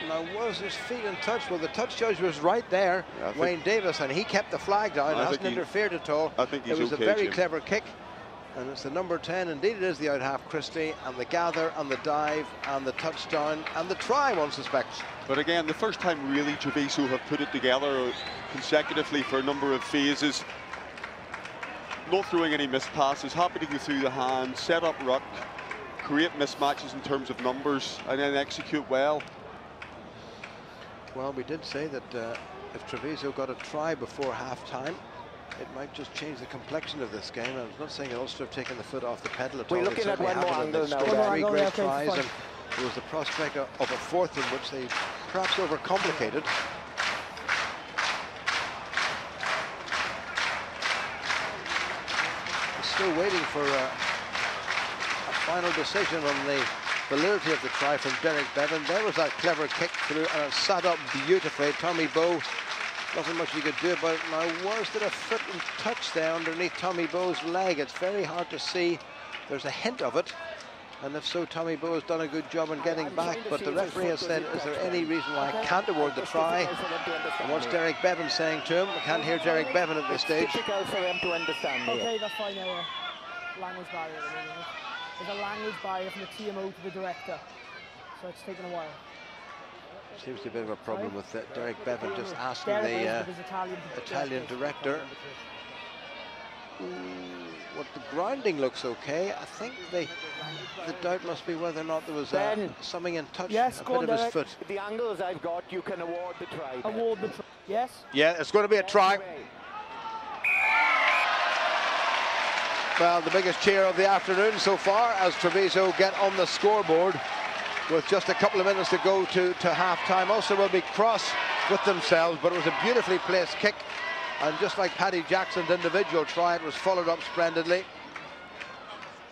Now, was his feet in touch? Well, the touch judge was right there, yeah, Wayne Davis, and he kept the flag down. Hasn't interfered at all. I think it was okay, a very clever kick, and it's the number 10. Indeed, it is the out half Christie, and the gather, and the dive, and the touchdown, and the try, one suspects. But again, the first time really Treviso have put it together consecutively for a number of phases. Not throwing any missed passes, happy to go through the hands, set up ruck, create mismatches in terms of numbers, and then execute well. Well, we did say that if Treviso got a try before half-time, it might just change the complexion of this game. I was not saying Ulster have taken the foot off the pedal at all. We're looking at one more angle now. Three great tries, and there was the prospect of a fourth in which they perhaps overcomplicated. Still waiting for a final decision on the validity of the try from Derek Bevan. There was that clever kick through, and it sat up beautifully. Tommy Bowe, nothing much he could do about it. Now, was there a foot and touch there underneath Tommy Bowe's leg? It's very hard to see. There's a hint of it, and if so, Tommy Bowe has done a good job in getting back, but the referee has said, is there any reason why I can't award the try? And what's Derek Bevan saying to him? I can't hear Derek Bevan at this stage. It's difficult for them to understand. Okay, that's fine. Language barrier at the moment. There's a language barrier from the TMO to the director, so it's taken a while. Seems to be a bit of a problem with Derek Bevan just asking the Italian director. What the grounding looks okay. I think the doubt must be whether or not there was something in touch, yes, a bit of his foot. The angles I've got, you can award the try. Award the try. Yes? Yeah, it's going to be a try. Well, the biggest cheer of the afternoon so far as Treviso get on the scoreboard with just a couple of minutes to go to half-time. Ulster will be cross with themselves, but it was a beautifully placed kick. And just like Paddy Jackson's individual try, it was followed up splendidly.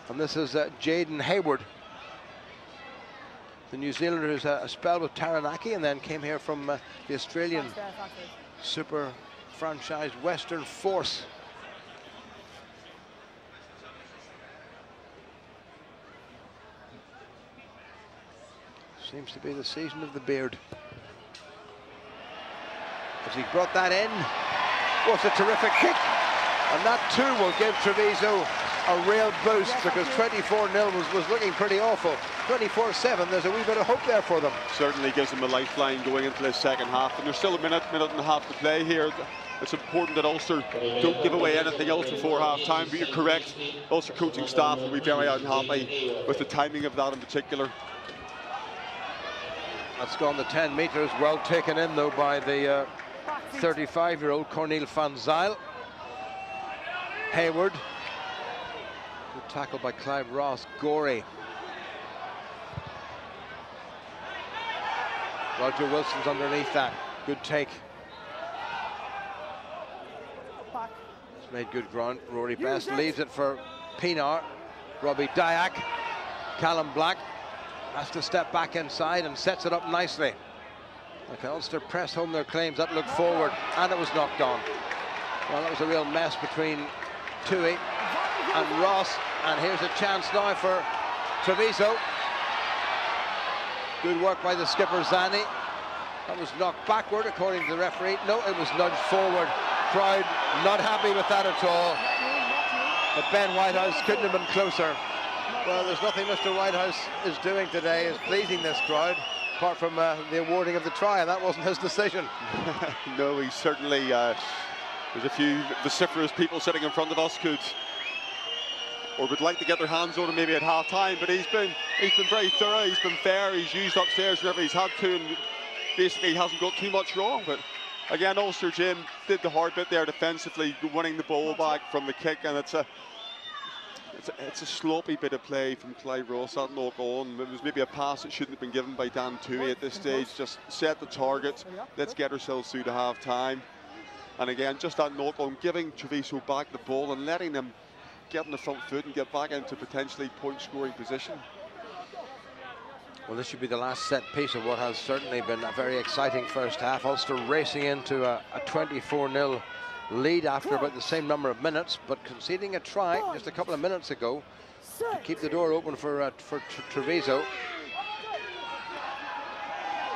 And this is Jaden Hayward, the New Zealander who's a spell with Taranaki and then came here from the Australian super franchise Western Force. Seems to be the season of the beard. As he brought that in, what a terrific kick. And that too will give Treviso a real boost, because 24-0 was looking pretty awful. 24-7, there's a wee bit of hope there for them. Certainly gives them a lifeline going into the second half. And there's still a minute and a half to play here. It's important that Ulster don't give away anything else before half-time, but you're correct. Ulster coaching staff will be very unhappy with the timing of that in particular. That's gone the 10 metres, well taken in though by the 35-year-old Cornel van Zyl. Hayward. Good tackle by Clive Ross. Gorey. Roger Wilson's underneath that. Good take. It's made good ground. Rory Best leaves it for Pienaar. Robbie Dyack. Callum Black. has to step back inside and sets it up nicely. Like Ulster press home their claims, that looked forward, and it was knocked on. Well, that was a real mess between Tui and Ross, and here's a chance now for Treviso. Good work by the skipper Zani. That was knocked backward according to the referee. No, it was nudged forward. Crowd not happy with that at all. But Ben Whitehouse couldn't have been closer. Well, there's nothing Mr. Whitehouse is doing today is pleasing this crowd, apart from the awarding of the try, and that wasn't his decision. No, he certainly, there's a few vociferous people sitting in front of us could, or would like to get their hands on him maybe at half time, but he's been very thorough, he's been fair, he's used upstairs whenever he's had to, and basically hasn't got too much wrong. But again, Ulster Jim did the hard bit there defensively, winning the ball back from the kick, and it's a sloppy bit of play from Clive Ross, that knock on. It was maybe a pass that shouldn't have been given by Dan Tui at this stage. Just set the target, let's get ourselves through to half time. And again, just that knock on, giving Treviso back the ball and letting them get on the front foot and get back into potentially point scoring position. Well, this should be the last set piece of what has certainly been a very exciting first half. Ulster racing into a 24-0 lead after about the same number of minutes, but conceding a try just a couple of minutes ago to keep the door open for Treviso.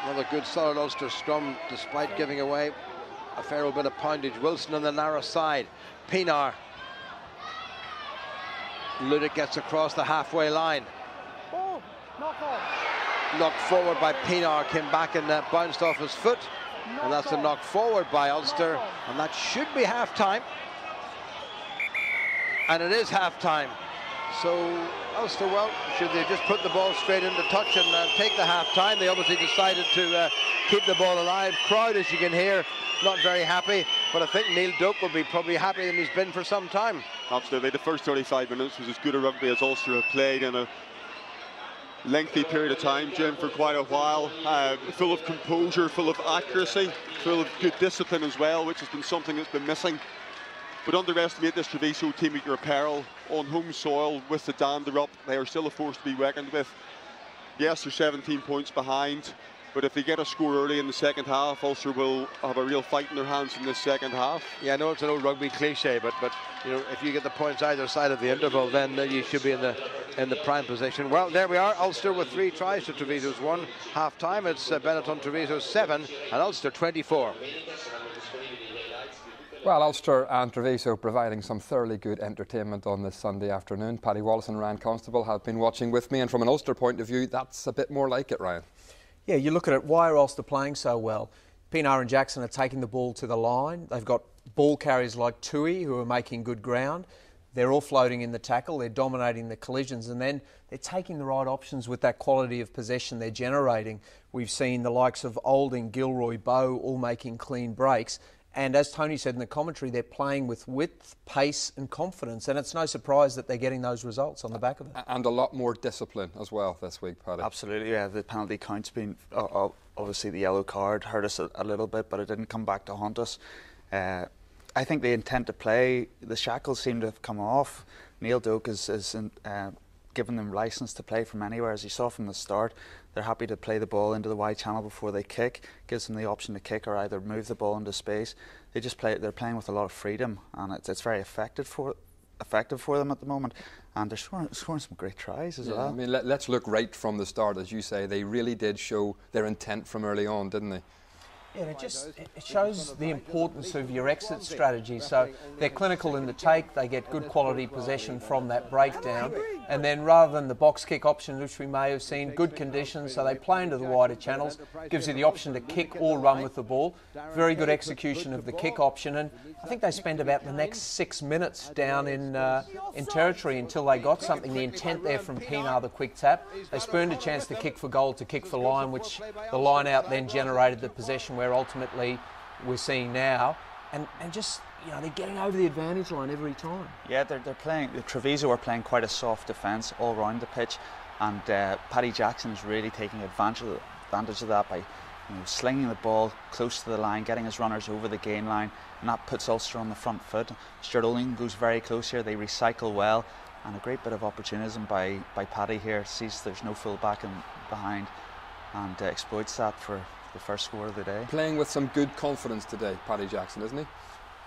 Another good solid Ulster scrum despite giving away a fair old bit of poundage. Wilson on the narrow side. Pienaar. Ludick gets across the halfway line. Knocked forward by Pienaar, came back and bounced off his foot. And that's a knock forward by Ulster, and that should be half-time. And it is half-time. So Ulster, well, should they just put the ball straight into touch and take the half-time? They obviously decided to keep the ball alive. Crowd, as you can hear, not very happy, but I think Neil Doak will be probably happier than he's been for some time. Absolutely. The first 35 minutes was as good a rugby as Ulster have played in a lengthy period of time, Jim, for quite a while. Full of composure, full of accuracy, full of good discipline as well, which has been something that's been missing. But underestimate this Treviso team at your peril. On home soil, with the dander up, they are still a force to be reckoned with. Yes, they're 17 points behind, but if they get a score early in the second half, Ulster will have a real fight in their hands in this second half. Yeah, I know it's an old rugby cliche, but you know, if you get the points either side of the interval, then you should be in the prime position. Well, there we are. Ulster with 3 tries to Treviso's 1. Half time, it's Benetton Treviso 7 and Ulster 24. Well, Ulster and Treviso providing some thoroughly good entertainment on this Sunday afternoon. Paddy Wallace and Ryan Constable have been watching with me, and from an Ulster point of view, that's a bit more like it, Ryan. Yeah, you look at it, why are Ulster playing so well? Pienaar and Jackson are taking the ball to the line. They've got ball carriers like Tui who are making good ground. They're offloading in the tackle, they're dominating the collisions, and then they're taking the right options with that quality of possession they're generating. We've seen the likes of Olding, Gilroy, Bowe all making clean breaks. And as Tony said in the commentary, they're playing with width, pace and confidence. And it's no surprise that they're getting those results on the back of it. And a lot more discipline as well this week, Paddy. Absolutely, yeah. The penalty count's been, obviously the yellow card hurt us a little bit, but it didn't come back to haunt us. I think the intent to play, the shackles seem to have come off. Neil Doak is given them licence to play from anywhere. As you saw from the start, they're happy to play the ball into the wide channel before they kick. Gives them the option to kick or either move the ball into space. They just play. They're playing with a lot of freedom, and it's very effective for them at the moment. And they're scoring some great tries as well. I mean, let's look right from the start, as you say. They really did show their intent from early on, didn't they? Yeah, it shows the importance of your exit strategy. So they're clinical in the take, they get good quality possession from that breakdown, and then rather than the box kick option, which we may have seen, good conditions, so they play into the wider channels, gives you the option to kick or run with the ball. Very good execution of the kick option, and I think they spent about the next 6 minutes down in territory until they got something. The intent there from Pienaar, the quick tap. They spurned a chance to kick for goal, to kick for line, which the line out then generated the possession where ultimately we're seeing now, and just, you know, they're getting over the advantage line every time. Yeah, they're playing. The Treviso are playing quite a soft defence all round the pitch, and Paddy Jackson is really taking advantage of that by slinging the ball close to the line, getting his runners over the gain line, and that puts Ulster on the front foot. Stuart Olding goes very close here. They recycle well. and a great bit of opportunism by Paddy here. Sees there's no full back in behind and exploits that for the first score of the day. Playing with some good confidence today, Paddy Jackson, isn't he?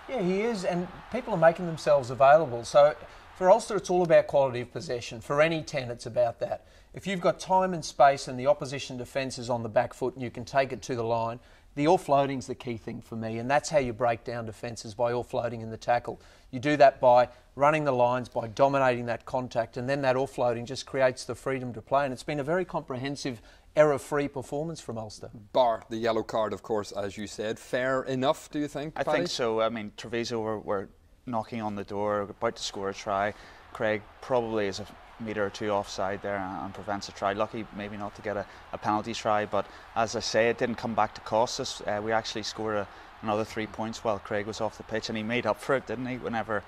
Yeah, he is, and people are making themselves available. So for Ulster, it's all about quality of possession. For any 10, it's about that. If you've got time and space and the opposition defence is on the back foot and you can take it to the line, the offloading's the key thing for me, and that's how you break down defences, by offloading in the tackle. You do that by running the lines, by dominating that contact, and then that offloading just creates the freedom to play. And it's been a very comprehensive, error-free performance from Ulster. Bar the yellow card, of course, as you said. Fair enough, do you think, I Paddy? think so. I mean, Treviso were knocking on the door, about to score a try. Craig probably is a metre or two offside there and prevents a try. Lucky maybe not to get a penalty try, but as I say, it didn't come back to cost us. We actually scored another 3 points while Craig was off the pitch, and he made up for it, didn't he, whenever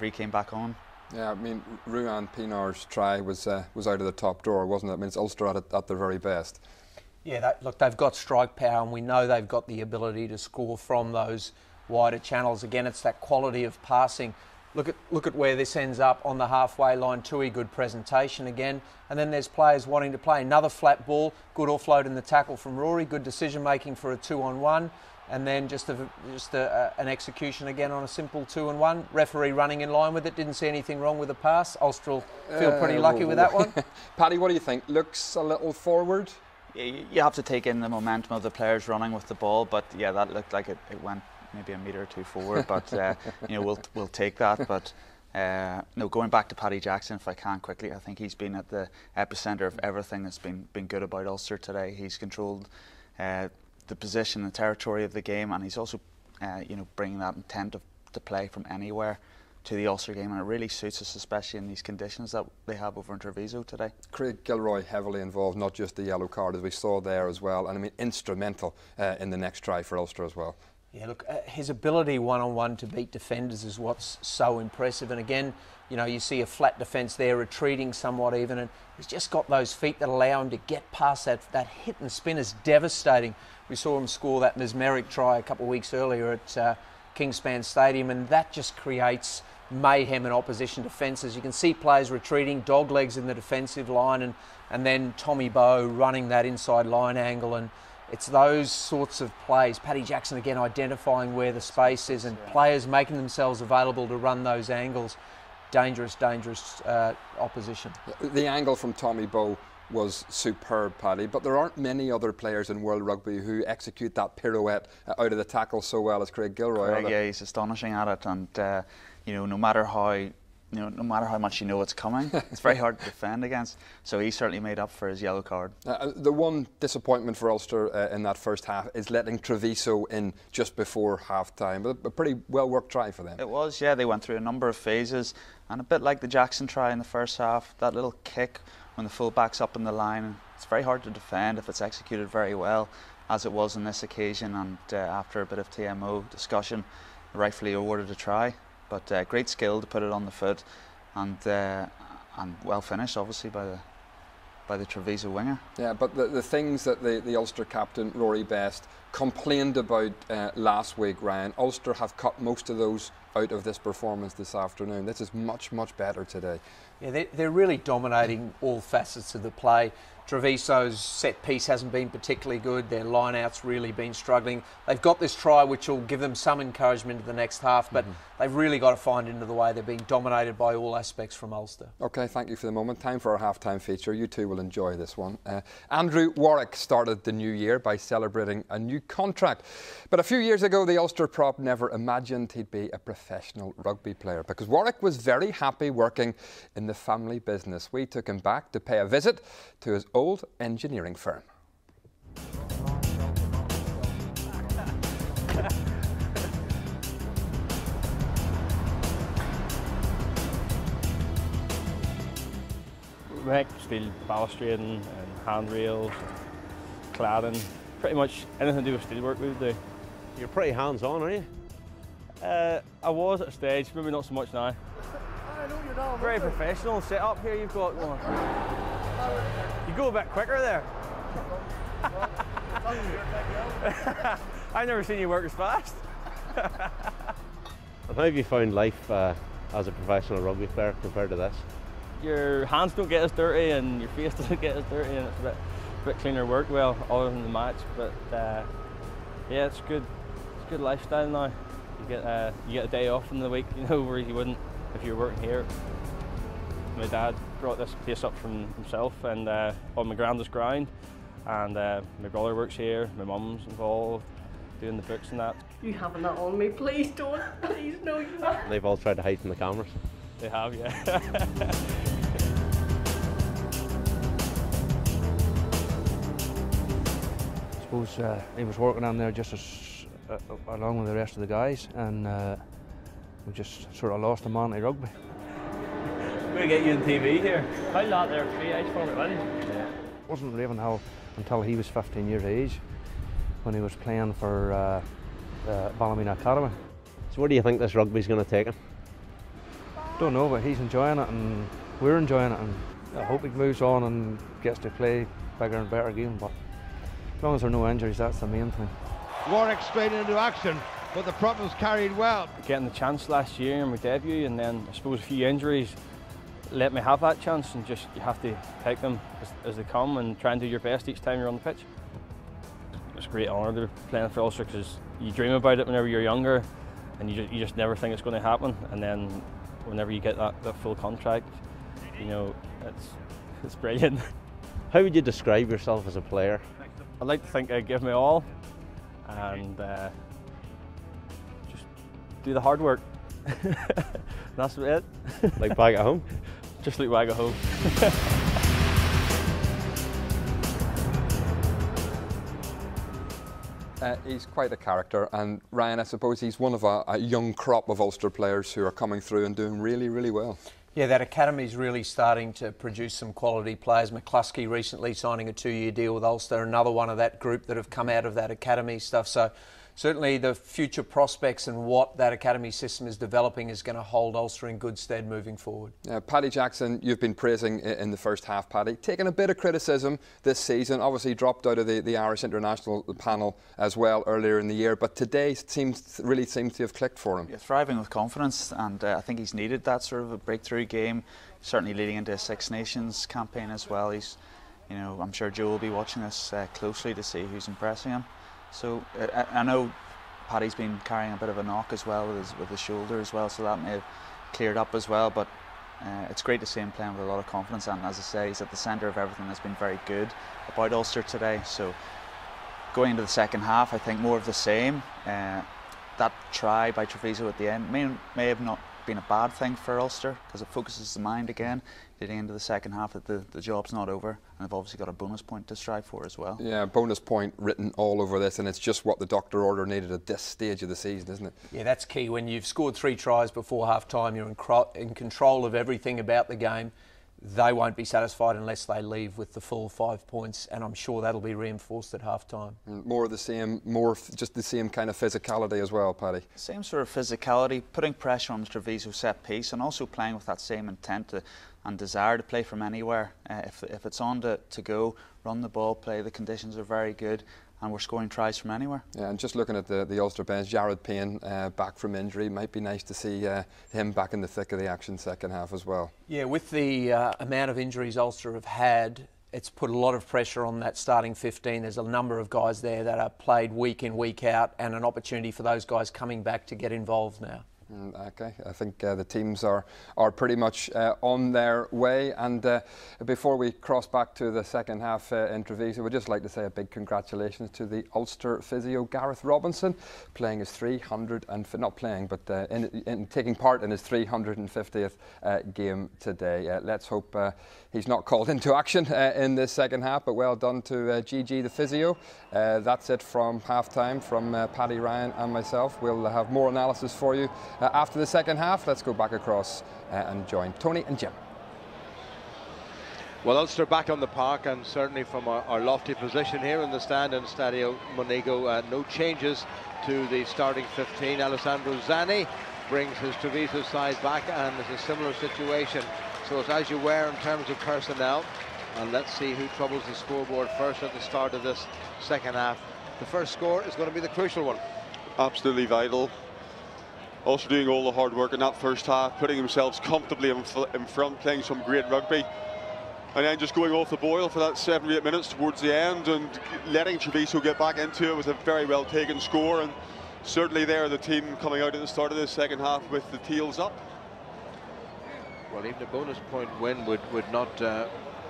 he came back on. Yeah, I mean, Ruan Pinar's try was out of the top drawer, wasn't it? I mean, it's Ulster at their very best. Yeah, look, they've got strike power, and we know they've got the ability to score from those wider channels. Again, it's that quality of passing. Look at where this ends up on the halfway line. Tui, good presentation again. And then there's players wanting to play. Another flat ball, good offload in the tackle from Rory, good decision making for a 2-on-1. And then just an execution again on a simple 2-on-1. Referee running in line with it, didn't see anything wrong with the pass. Ulster will feel pretty lucky with that one. Paddy, what do you think? Looks a little forward? You have to take in the momentum of the players running with the ball, but yeah, that looked like it went maybe a metre or two forward, but you know, we'll take that. But no, going back to Paddy Jackson, if I can quickly, I think he's been at the epicentre of everything that's been good about Ulster today. He's controlled the position, the territory of the game, and he's also you know, bringing that intent to play from anywhere to the Ulster game, and it really suits us, especially in these conditions that they have over in Treviso today. Craig Gilroy heavily involved, not just the yellow card as we saw there as well, and I mean instrumental in the next try for Ulster as well. Yeah, look, his ability one-on-one to beat defenders is what's so impressive. And again, you know, you see a flat defence there, retreating somewhat even, and he's just got those feet that allow him to get past that hit and spin is devastating. We saw him score that mesmeric try a couple of weeks earlier at Kingspan Stadium, and that just creates mayhem in opposition defences. You can see players retreating, dog legs in the defensive line, and then Tommy Bowe running that inside line angle, and it's those sorts of plays. Paddy Jackson again identifying where the space is, and players making themselves available to run those angles. Dangerous opposition. The angle from Tommy Bowe was superb, Paddy, but there aren't many other players in world rugby who execute that pirouette out of the tackle so well as Craig Gilroy. Yeah, he's astonishing at it, and you know, no matter how much you know it's coming, it's very hard to defend against. So he certainly made up for his yellow card. The one disappointment for Ulster in that first half is letting Treviso in just before half-time. A pretty well-worked try for them. It was, yeah. They went through a number of phases, and a bit like the Jackson try in the first half, that little kick when the full-back's up in the line, it's very hard to defend if it's executed very well, as it was on this occasion. And after a bit of TMO discussion, rightfully awarded a try. But great skill to put it on the foot, and well finished, obviously, by the Treviso winger. Yeah, but the things that the Ulster captain, Rory Best, complained about last week, Ryan, Ulster have cut most of those out of this performance this afternoon. This is much, much better today. Yeah, they're really dominating all facets of the play. Treviso's set piece hasn't been particularly good. Their line-out's really been struggling. They've got this try which will give them some encouragement in the next half, but they've really got to find into the way. They're being dominated by all aspects from Ulster. OK, thank you for the moment. Time for our half-time feature. You two will enjoy this one. Andrew Warwick started the new year by celebrating a new contract. But a few years ago, the Ulster prop never imagined he'd be a professional rugby player, because Warwick was very happy working in the family business. We took him back to pay a visit to his old engineering firm. We make steel balustrading and handrails, cladding, pretty much anything to do with steelwork we would do. You're pretty hands-on, are you? I was at a stage, maybe not so much now. I know you're not. Very professional setup here you've got going. You go a bit quicker there. I've never seen you work as fast. And how have you found life as a professional rugby player compared to this? your hands don't get as dirty and your face doesn't get as dirty, and it's a bit cleaner work. Well, other than the match, but yeah, it's good. It's a good lifestyle now. You get a day off in the week, you know, where you wouldn't if you were working here. My dad brought this place up from himself and on my grandest ground, and my brother works here. My mum's involved, doing the books and that. You having that on me? Please don't. Please no, you haven't. They've all tried to hide from the cameras. They have, yeah. I suppose he was working on there just along with the rest of the guys, and we just sort of lost him on to rugby. We're going to get you on TV here. How lot there, 3 age format wedding? Yeah. It wasn't Ravenhill until he was 15 years of age when he was playing for Ballymena Academy. So where do you think this rugby's going to take him? Don't know, but he's enjoying it and we're enjoying it, and I hope he moves on and gets to play bigger and better games, but as long as there are no injuries, that's the main thing. Warwick straight into action, but the problems carried well. Getting the chance last year in my debut, and then I suppose a few injuries let me have that chance, and just you have to take them as they come and try and do your best each time you're on the pitch. It's a great honour to be playing for Ulster, because you dream about it whenever you're younger and you just never think it's going to happen, and then whenever you get that full contract, you know, it's brilliant. How would you describe yourself as a player? I'd like to think I give my all and just do the hard work. That's it. Like back at home? Just like back at home. He's quite a character, and Ryan, I suppose he's one of a young crop of Ulster players who are coming through and doing really, really well. Yeah, that academy's really starting to produce some quality players. McCluskey recently signing a 2-year deal with Ulster, another one of that group that have come out of that academy stuff. So certainly the future prospects and what that academy system is developing is going to hold Ulster in good stead moving forward. Paddy Jackson, you've been praising in the first half, Paddy. Taking a bit of criticism this season, obviously dropped out of the Irish international panel as well earlier in the year, but today really seems to have clicked for him. Yeah, thriving with confidence, and I think he's needed that sort of a breakthrough game, certainly leading into a Six Nations campaign as well. He's, you know, I'm sure Joe will be watching this closely to see who's impressing him. So I know Paddy's been carrying a bit of a knock as well with his shoulder as well, so that may have cleared up as well, but it's great to see him playing with a lot of confidence, and as I say, he's at the centre of everything that's been very good about Ulster today. So going into the second half, I think more of the same. That try by Treviso at the end may have not been a bad thing for Ulster, because it focuses the mind again leading into the second half that the job's not over, and they've obviously got a bonus point to strive for as well. Yeah, bonus point written all over this, and it's just what the doctor order needed at this stage of the season, isn't it? Yeah, that's key. When you've scored 3 tries before half time, you're in control of everything about the game. They won't be satisfied unless they leave with the full 5 points, and I'm sure that'll be reinforced at half time. More of the same, just the same kind of physicality as well, Paddy. Same sort of physicality, putting pressure on the Treviso set piece, and also playing with that same intent and desire to play from anywhere. If it's on to go, run the ball, play, the conditions are very good, and we're scoring tries from anywhere. Yeah, and just looking at the Ulster bench, Jared Payne back from injury, might be nice to see him back in the thick of the action second half as well. Yeah, with the amount of injuries Ulster have had, it's put a lot of pressure on that starting 15. There's a number of guys there that are played week in, week out, and an opportunity for those guys coming back to get involved now. Okay, I think the teams are pretty much on their way, and before we cross back to the second half in Treviso, we'd just like to say a big congratulations to the Ulster physio Gareth Robinson, playing his 300 and not playing, but in taking part in his 350th game today. Let's hope he's not called into action in this second half, but well done to GG the physio. That's it from half time from Paddy, Ryan and myself. We'll have more analysis for you after the second half. Let's go back across and join Tony and Jim. Well, Ulster back on the park, and certainly from our lofty position here in the stand in Stadio Monego, no changes to the starting 15. Alessandro Zanni brings his Treviso side back, and it's a similar situation. So it's as you were in terms of personnel, and let's see who troubles the scoreboard first at the start of this second half. The first score is going to be the crucial one. Absolutely vital. Ulster doing all the hard work in that first half, putting themselves comfortably in front, playing some great rugby. And then just going off the boil for that 7 or 8 minutes towards the end and letting Treviso get back into it was a very well taken score. And certainly they're the team coming out at the start of the second half with the teals up. Well, even a bonus point win would not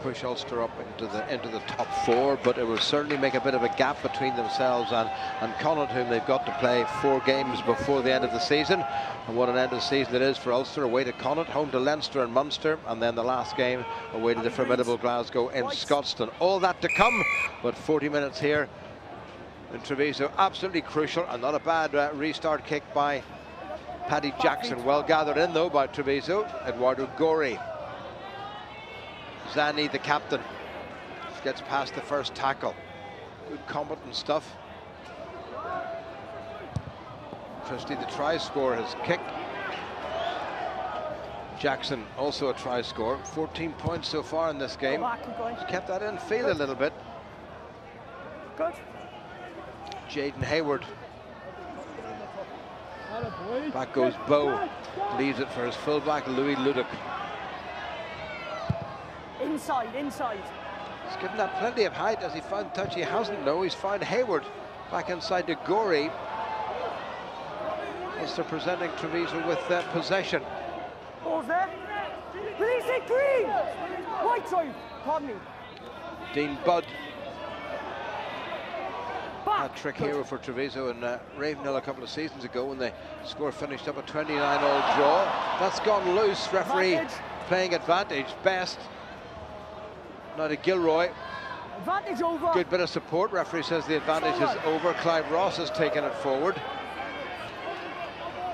push Ulster up into the top 4, but it will certainly make a bit of a gap between themselves and Connacht, whom they've got to play 4 games before the end of the season. And what an end of the season it is for Ulster, away to Connacht, home to Leinster and Munster, and then the last game away to the formidable Glasgow in Scotstoun. All that to come, but 40 minutes here in Treviso, absolutely crucial, and not a bad restart kick by Paddy Jackson. Well gathered in though by Treviso. Eduardo Gori. Zani, the captain, gets past the first tackle. Good competent stuff. Christie, the try scorer, has kicked. Jackson, also a try scorer. 14 points so far in this game. He's kept that in field a little bit. Good. Jaden Hayward. Back goes Bow. Leaves it for his fullback, Louis Ludick. Inside. He's given that plenty of height. Has he found touch? He hasn't. No, he's found Hayward back inside to Gorey. Ulster presenting Treviso with possession. Ball's there. Release it, Green! Right side. Pardon me. Dean Budd. Hat-trick hero for Treviso in Ravenhill a couple of seasons ago when the score finished up a 29-all draw. That's gone loose. Referee playing advantage. Best. Now to Gilroy. Advantage over. Good bit of support. Referee says the advantage is over. Clive Ross has taken it forward.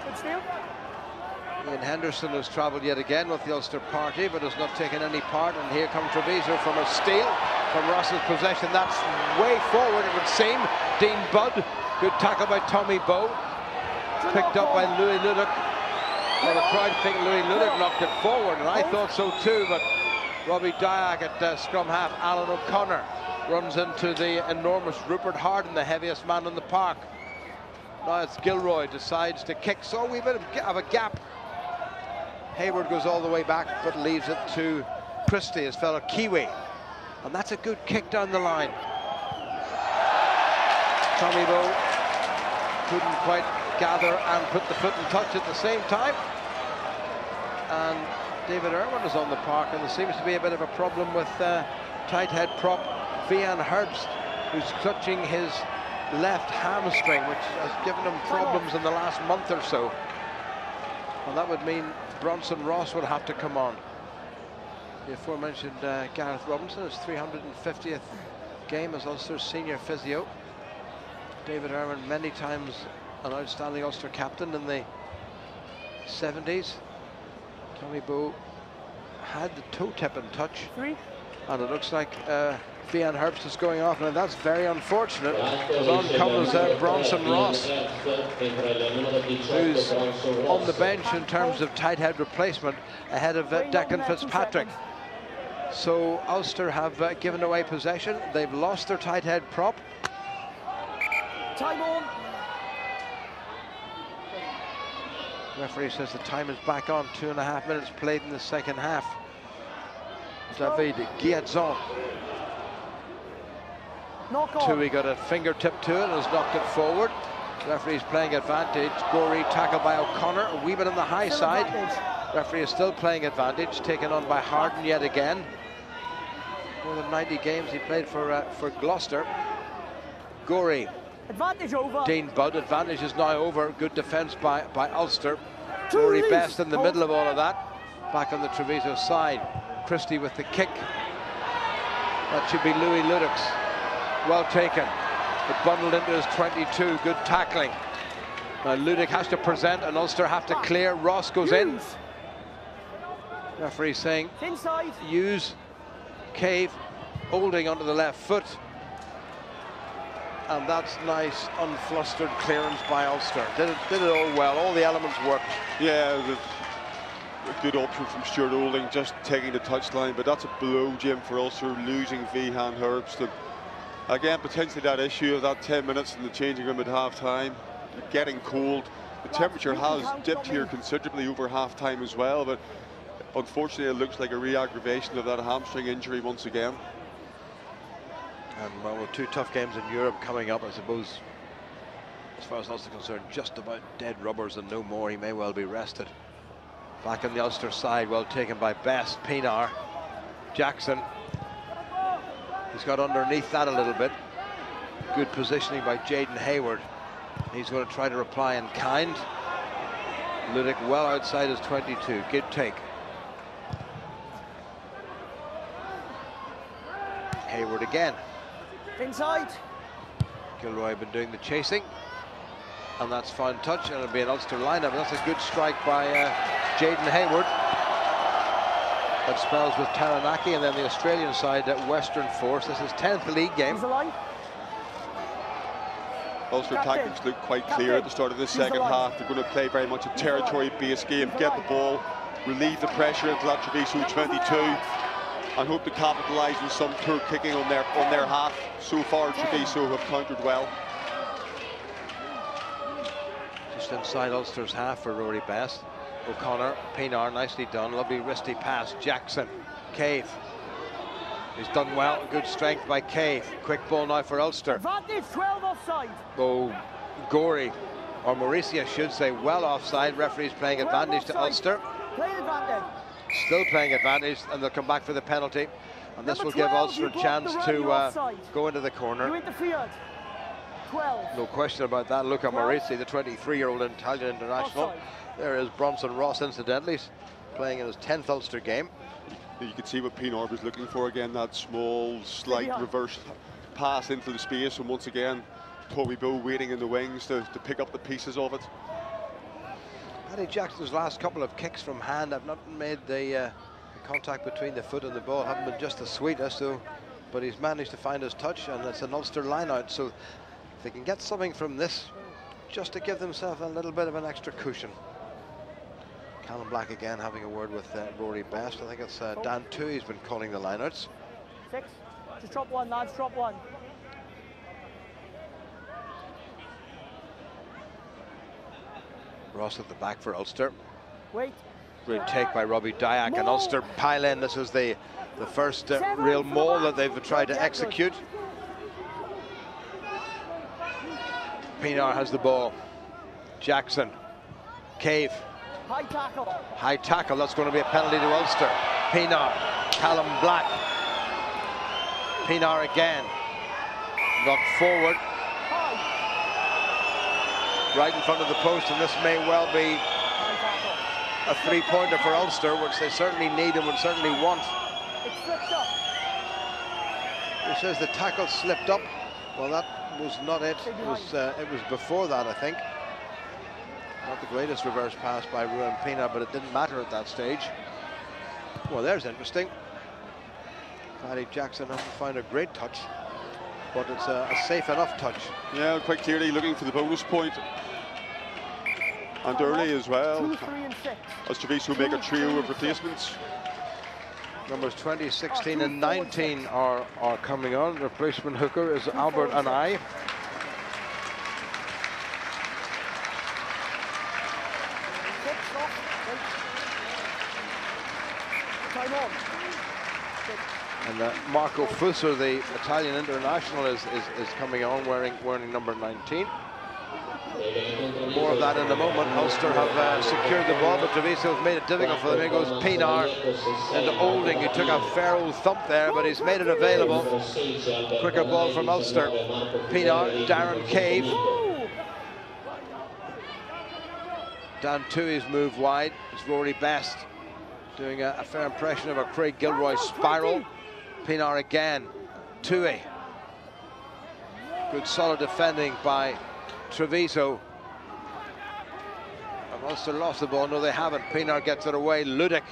Good steal. Ian Henderson has travelled yet again with the Ulster party, but has not taken any part. And here comes Treviso from a steal from Ross's possession. That's way forward, it would seem. Dean Budd. Good tackle by Tommy Bow. Picked up by Louis Ludick. Well, the crowd think Louis Ludick knocked it forward, and I thought so too, but Robbie Dyack at scrum half. Alan O'Connor runs into the enormous Rupert Harden, the heaviest man in the park. Now it's Gilroy, decides to kick, so we bit of a gap. Hayward goes all the way back, but leaves it to Christie, his fellow Kiwi. And that's a good kick down the line. Tommy Bow couldn't quite gather and put the foot in touch at the same time. And David Irwin is on the park, and there seems to be a bit of a problem with tight head prop Vian Herbst, who's clutching his left hamstring, which has given him problems in the last month or so. And that would mean Bronson Ross would have to come on. The aforementioned Gareth Robinson, his 350th game as Ulster's senior physio. David Irwin, many times an outstanding Ulster captain in the 70s. Tommy Bow had the toe tip in touch. And it looks like Vian Herbst is going off, and that's very unfortunate, because on comes Bronson Ross, who's on the bench in terms of tight head replacement ahead of Declan Fitzpatrick. So Ulster have given away possession. They've lost their tight head prop. Time on. Referee says the time is back on. 2.5 minutes played in the second half. David Guiazon. Tui got a fingertip to it and has knocked it forward. Referee's playing advantage. Gorey tackled by O'Connor, a wee bit on the high side. Referee is still playing advantage, taken on by Harden yet again. More than 90 games he played for Gloucester. Gorey. Advantage over. Dean Budd, advantage is now over. Good defence by Ulster. Gorey best in the middle of all of that. Back on the Treviso side. Christie with the kick. That should be Louis Ludick's. Well taken. But bundled into his 22. Good tackling. Now Ludick has to present and Ulster have to clear. Ross goes in. Referee saying inside. Use. Cave holding onto the left foot. And that's nice, unflustered clearance by Ulster. Did it all well. All the elements worked. Yeah, a good option from Stuart Olding, just taking the touchline. But that's a blow, Jim, for Ulster, losing Vian Herbst. And again, potentially that issue of that 10 minutes in the changing room at half-time. Getting cold. the temperature has dipped here considerably over half-time as well, but unfortunately it looks like a re-aggravation of that hamstring injury once again. And well, with 2 tough games in Europe coming up, I suppose, as far as Ulster concerned, just about dead rubbers and no more. He may well be rested. Back on the Ulster side, well taken by Best. Pienaar, Jackson. He's got underneath that a little bit. Good positioning by Jaden Hayward. He's going to try to reply in kind. Ludick well outside his 22. Good take. Hayward again. Inside. Gilroy been doing the chasing. And that's fine touch, and it'll be an Ulster lineup. That's a good strike by Jaden Hayward. That spells with Taranaki, and then the Australian side at Western Force. This is 10th league game. Ulster tactics look quite clear at the start of the second half. They're going to play very much a territory-based game, get the ball, relieve the pressure into that Treviso 22, and hope to capitalise on some poor kicking on their half. So far, Treviso have countered well. Just inside Ulster's half for Rory Best. O'Connor, Pienaar, nicely done. Lovely wristy pass. Jackson, Cave. He's done well. Good strength by Cave. Quick ball now for Ulster. Advantage 12 offside. Oh, Gorey, or Mauricia should say, well offside. Referee's playing advantage to Ulster. Play advantage. Still playing advantage, and they'll come back for the penalty. And this will give Ulster a chance to go into the corner. You interfered. 12. No question about that. Look at Maurici, the 23-year-old Italian international. Offside. There is Bronson Ross, incidentally, playing in his 10th Ulster game. You can see what Pienaar was looking for again, that small, slight reverse pass into the space, and once again, Toby Bow waiting in the wings to pick up the pieces of it. Paddy Jackson's last couple of kicks from hand have not made the contact between the foot and the ball, haven't been just the sweetest, though, but he's managed to find his touch, and it's an Ulster line-out, so if they can get something from this, just to give themselves a little bit of an extra cushion. Callum Black again having a word with Rory Best. I think it's Dan Toohey's been calling the lineouts. 6. Just drop one, lads, drop one. Ross at the back for Ulster. Wait. Great take by Robbie Dyack, and Ulster pile in. This is the first real maul that they've tried to execute. Pienaar has the ball. Jackson. Cave. High tackle. High tackle, that's going to be a penalty to Ulster. Pienaar, Callum Black. Pienaar again. Knocked forward. Right in front of the post, and this may well be a 3-pointer for Ulster, which they certainly need and would certainly want. It slipped up. He says the tackle slipped up. Well, that was not it. It was before that, I think. Not the greatest reverse pass by Ruan Pienaar, but it didn't matter at that stage. Well, there's interesting. Paddy Jackson hasn't found a great touch, but it's a safe enough touch. Yeah, quite clearly looking for the bonus point. And early as well. 2, 3, and 6. As Treviso make a trio of replacements. Numbers 20, 16 and 19 are coming on. Replacement hooker is Albert and I. And Marco Fusser, the Italian international, is coming on wearing number 19. More of that in a moment. Ulster have secured the ball, but Treviso has made it difficult for them. Here goes Pienaar into Olding, who took a fair old thump there, but he's made it available. Quicker ball from Ulster. Pienaar, Darren Cave. Dan Toohey's move wide. It's Rory Best doing a fair impression of a Craig Gilroy spiral. Pienaar again. Toohey. Good solid defending by Treviso. And Ulster lost the ball. No, they haven't. Pienaar gets it away. Ludick.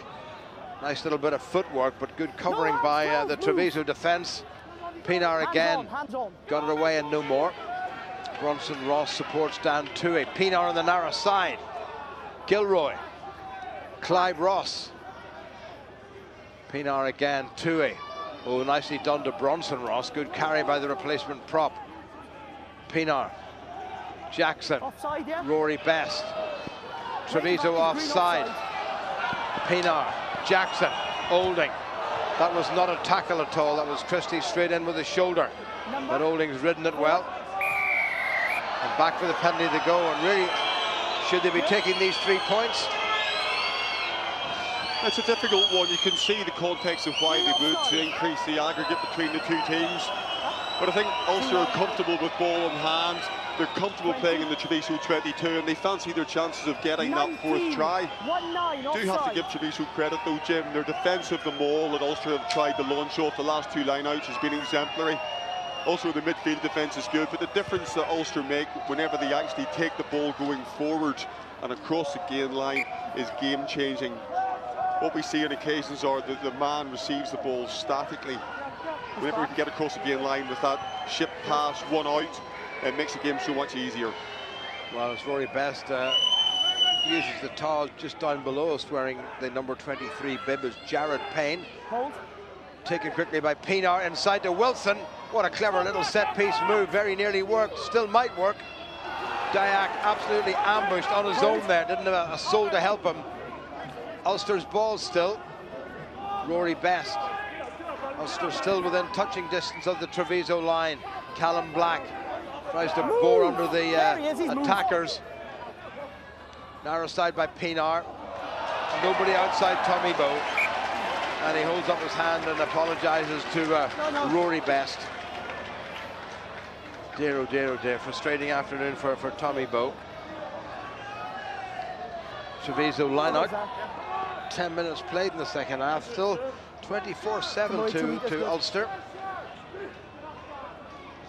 Nice little bit of footwork, but good covering by the Treviso defence. Pienaar again. Got it away and no more. Bronson Ross supports Dan Toohey. Pienaar on the narrow side. Gilroy. Clive Ross. Pienaar again. Toohey. Oh, nicely done to Bronson Ross. Good carry by the replacement prop. Pienaar. Jackson. Offside, yeah? Rory Best. Treviso offside. Pienaar. Jackson. Olding. That was not a tackle at all. That was Christie straight in with his shoulder. But Olding's ridden it well. And back for the penalty to go. And really, should they be taking these 3 points? It's a difficult one. You can see the context of why they would, to increase the aggregate between the two teams. But I think Ulster are comfortable with ball in hand. They're comfortable playing in the Treviso 22, and they fancy their chances of getting that 4th try. Do have to give Treviso credit though, Jim. Their defence of the maul that Ulster have tried to launch off the last 2 line-outs has been exemplary. Also, the midfield defence is good, but the difference that Ulster make whenever they actually take the ball going forward and across the gain line is game-changing. What we see on occasions are that the man receives the ball statically. Whenever we can get across the gain line with that ship pass, 1 out, it makes the game so much easier. Well, as Rory Best uses the towel just down below us, wearing the number 23 bib, is Jared Payne. Hold. Taken quickly by Pienaar, inside to Wilson. What a clever little set-piece move, very nearly worked, still might work. Dyack absolutely ambushed on his own there, didn't have a soul to help him. Ulster's ball still. Rory Best. Ulster still within touching distance of the Treviso line. Callum Black tries to bore under the attackers. Narrow side by Pienaar. Nobody outside Tommy Bowe. And he holds up his hand and apologises to Rory Best. Dear, oh dear, oh dear. Frustrating afternoon for Tommy Bowe. Treviso line out. 10 minutes played in the second half. Still 24-7 to Ulster.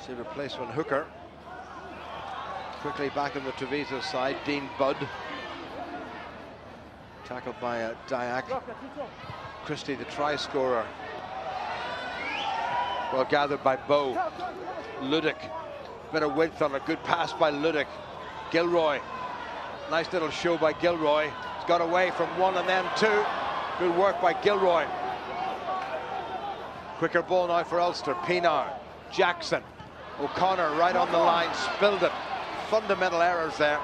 See replacement hooker. Quickly back on the Treviso side. Dean Budd. Tackled by Dyack. Christie, the try scorer. Well gathered by Bowe. Ludick. Bit of width on a good pass by Ludick. Gilroy. Nice little show by Gilroy. He's got away from 1 and then 2. Good work by Gilroy. Quicker ball now for Ulster. Pienaar. Jackson. O'Connor right on the line. Spilled it. Fundamental errors there.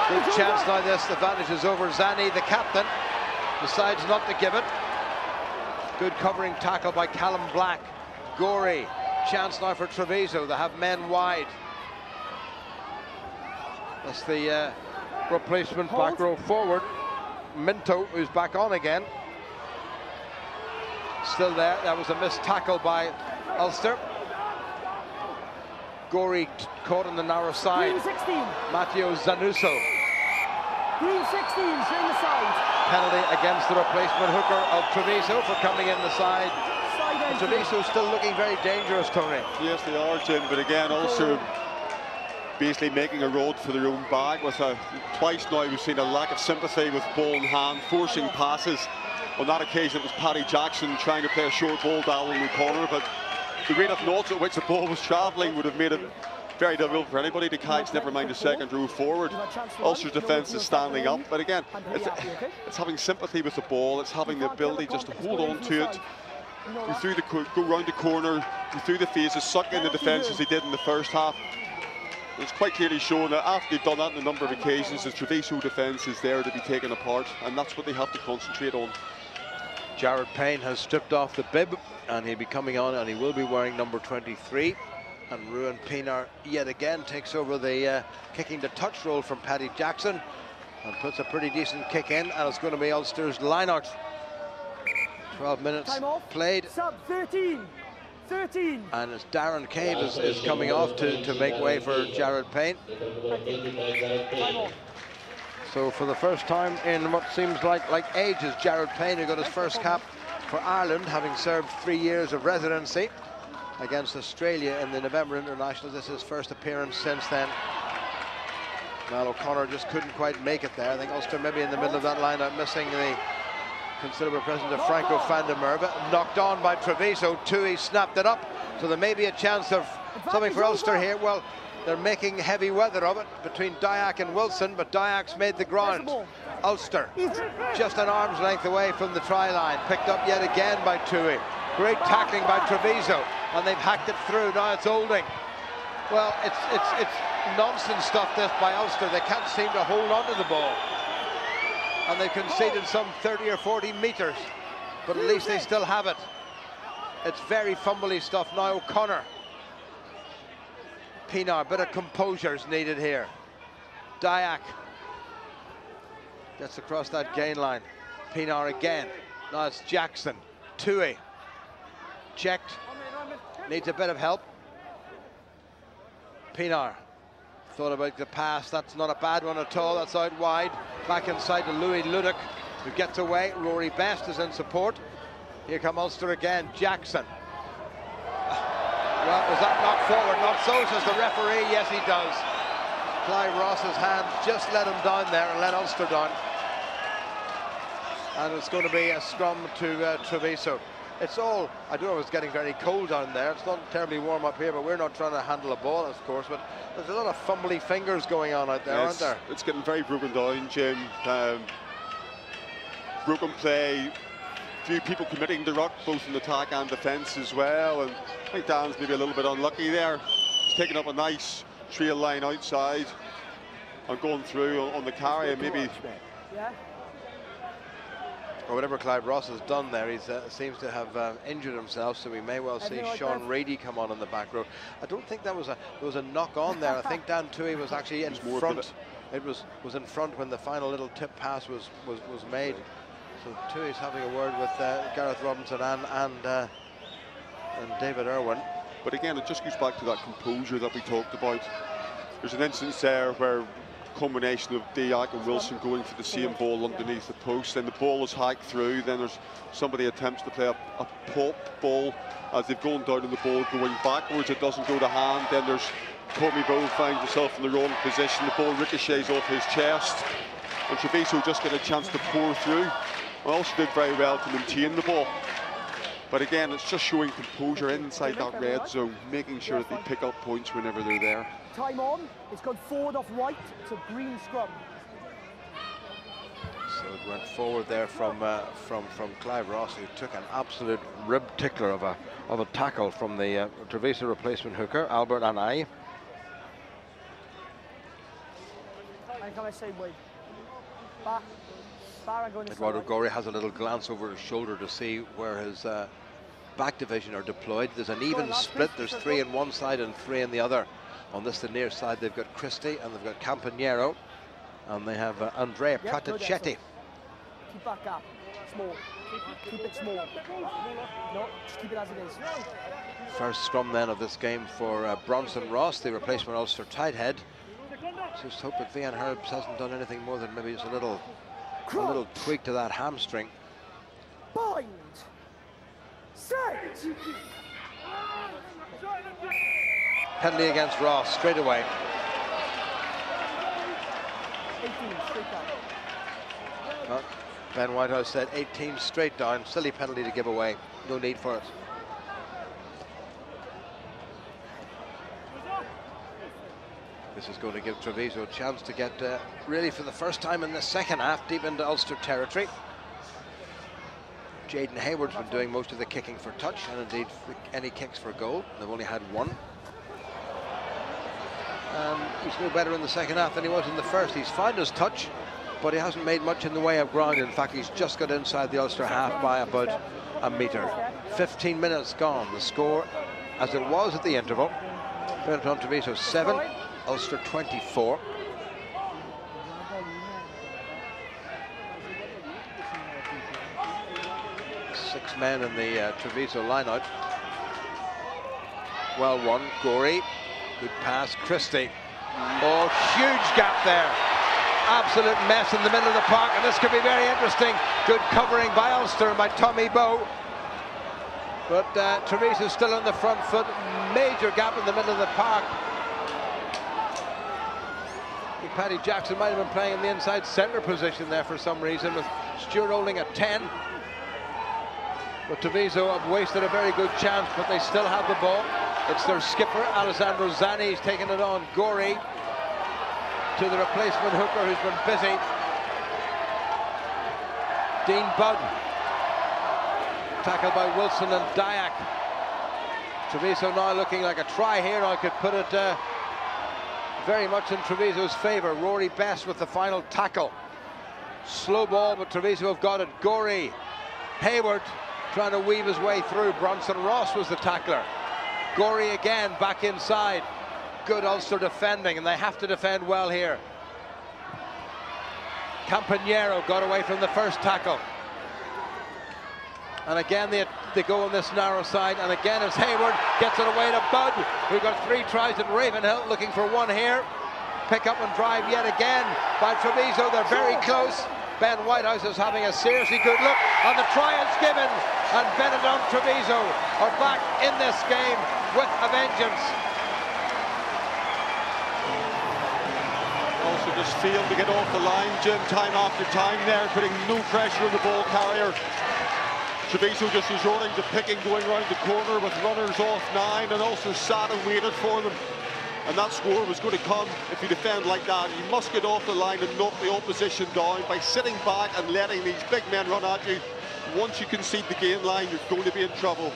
Good chance now. This advantage is over. Zani, the captain, decides not to give it. Good covering tackle by Callum Black. Gorey. Chance now for Treviso. They have men wide. That's the replacement back row forward. Minto, who's back on again. Still there. That was a missed tackle by Ulster. Gorey caught on the narrow side. Green 16. Matteo Zanuso. Green 16, showing the side. Penalty against the replacement hooker of Treviso for coming in the side. Treviso still looking very dangerous, Tony. Yes, they are, Jim, but again, Ulster basically making a road for their own bag. With twice now we've seen a lack of sympathy with ball in hand, forcing passes. On that occasion it was Paddy Jackson trying to play a short ball down in the corner, but the rate of knots at which the ball was travelling would have made it very difficult for anybody to catch, never mind the second row forward. Ulster's defence is standing up, but again, it's having sympathy with the ball, it's having the ability just to hold on to it, go round the corner, through the phases, suck in the defence as they did in the first half. It's quite clearly shown that after they've done that on a number of occasions, the Treviso defence is there to be taken apart, and that's what they have to concentrate on. Jared Payne has stripped off the bib, and he'll be coming on, and he will be wearing number 23. And Ruan Pienaar yet again takes over the kicking the touch role from Paddy Jackson and puts a pretty decent kick in, and it's going to be Ulster's line-out. 12 minutes played. Sub 13. And as Darren Cave is coming off to make way for Jared Payne. So for the first time in what seems like ages, Jared Payne, who got his first cap for Ireland, having served 3 years of residency against Australia in the November International. This is his first appearance since then. Mal O'Connor just couldn't quite make it there. I think Ulster maybe in the middle of that lineup, missing the considerable presence of Franco van der Merwe. Knocked on by Treviso. Tui snapped it up, so there may be a chance of something for Ulster here. Well, they're making heavy weather of it between Dyack and Wilson, but Dyack's made the ground. Ulster just an arm's length away from the try line, picked up yet again by Tui. Great tackling by Treviso, and they've hacked it through. Now it's Olding. Well, it's nonsense stuff this by Ulster. They can't seem to hold on to the ball. And they conceded some 30 or 40 metres. But at least they still have it. It's very fumbly stuff now. O'Connor. Pienaar, bit of composure is needed here. Dyack gets across that gain line. Pienaar again. Now it's Jackson. Tui. Checked. Needs a bit of help. Pienaar. Thought about the pass. That's not a bad one at all. That's out wide. Back inside to Louis Ludick, who gets away. Rory Best is in support. Here come Ulster again. Jackson. Well, was that knocked forward? Not so, says the referee. Yes, he does. Clive Ross's hand just let him down there and let Ulster down. And it's going to be a scrum to Treviso. It's all, I know it's getting very cold down there. It's not terribly warm up here, but we're not trying to handle a ball, of course. But there's a lot of fumbly fingers going on out there, aren't there? It's getting very broken down, Jim. Broken play. Few people committing the ruck, both in attack and defence as well. And I think Dan's maybe a little bit unlucky there. He's taking up a nice trail line outside and going through on the carry, and maybe. Yeah. Or whatever Clive Ross has done there, he seems to have injured himself, so we may well see Sean Reedy come on in the back row. I don't think there was a knock on there. I think Dan Tui was actually in front. It was in front when the final little tip pass was made. So Tui's having a word with Gareth Robinson and David Irwin. But again, it just goes back to that composure that we talked about. There's an instance there where combination of Dyack and Wilson going for the same ball underneath the post, then the ball is hacked through, then there's somebody attempts to play a pop ball as they've gone down on the ball going backwards, it doesn't go to hand, then there's Tommy Bowe finds himself in the wrong position, the ball ricochets off his chest, and Treviso just get a chance to pour through. Well, also did very well to maintain the ball, but again it's just showing composure inside that red zone, making sure that they pick up points whenever they're there. Time on, it's gone forward off right to green scrum. So it went forward there from Clive Ross, who took an absolute rib tickler of a tackle from the Treviso replacement hooker, Albert Anai. And can I say wait? Back. Eduardo Gorey has a little glance over his shoulder to see where his back division are deployed. There's an even split. There's 3 on one side and 3 on the other. On this, the near side, they've got Christie and they've got Campagnero, and they have Andrea Praticetti. Keep back up. Small. Keep it small. No, just keep it as it is. First scrum then of this game for Bronson Ross, the replacement Ulster tight head. Just hope that Vian Herbs hasn't done anything more than maybe just a little tweak to that hamstring. Bind. Set. Penalty against Ross straight away. 18 straight down. Well, Ben Whitehouse said 18 straight down. Silly penalty to give away. No need for it. This is going to give Treviso a chance to get, really for the first time in the second half, deep into Ulster territory. Jaden Hayward's been doing most of the kicking for touch, and indeed any kicks for goal. They've only had one. He's no better in the second half than he was in the first. He's found his touch, but he hasn't made much in the way of ground. In fact, he's just got inside the Ulster half by about a metre. 15 minutes gone. The score, as it was at the interval, Benetton Treviso 7, Ulster 24. Six men in the Treviso lineout. Well won, Gorey. Good pass, Christie. Oh, huge gap there. Absolute mess in the middle of the park, and this could be very interesting. Good covering by Ulster and by Tommy Bowe. But Treviso still on the front foot. Major gap in the middle of the park. Paddy Jackson might have been playing in the inside centre position there for some reason, with Stuart holding at 10. But Treviso have wasted a very good chance, but they still have the ball. It's their skipper, Alessandro Zanni. He's taken it on. Gorey to the replacement hooker, who's been busy. Dean Budd. Tackled by Wilson and Dyack. Treviso now looking like a try here. I could put it very much in Treviso's favour. Rory Best with the final tackle. Slow ball, but Treviso have got it. Gorey, Hayward trying to weave his way through. Bronson Ross was the tackler. Gorey again back inside. Good Ulster defending, and they have to defend well here. Campanero got away from the first tackle. And again they go on this narrow side, and again as Hayward gets it away to Budd, who got 3 tries at Ravenhill, looking for one here. Pick up and drive yet again by Treviso. They're very close. Ben Whitehouse is having a seriously good look, and the try is given, and Benetton Treviso are back in this game with a vengeance. Also just failed to get off the line, Jim, time after time there, putting no pressure on the ball carrier. Treviso just resorting to picking, going round the corner with runners off 9, and also sat and waited for them. And that score was going to come if you defend like that. You must get off the line and knock the opposition down by sitting back and letting these big men run at you. Once you concede the gain line, you're going to be in trouble.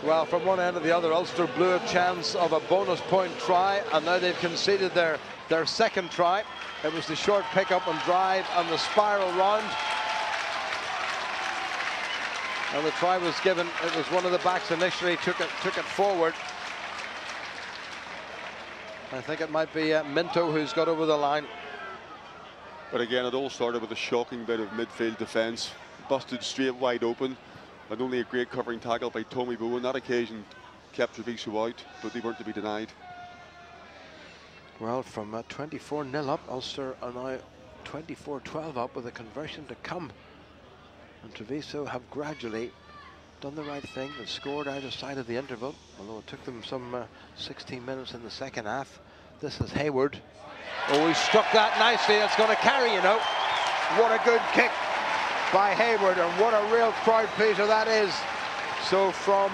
Well, from one end to the other, Ulster blew a chance of a bonus point try, and now they've conceded their second try. It was the short pick-up and drive and the spiral round. And the try was given. It was one of the backs initially took it forward. I think it might be Minto who's got over the line. But again, it all started with a shocking bit of midfield defence. Busted straight wide open, and only a great covering tackle by Tommy Bowe on that occasion kept Treviso out, but they weren't to be denied. Well, from 24-0 up, Ulster are now 24-12 up with a conversion to come. And Treviso have gradually done the right thing and scored either side of the interval, although it took them some 16 minutes in the second half. This is Hayward. Oh, he struck that nicely. That's going to carry, you know. What a good kick by Hayward, and what a real crowd pleaser that is. So from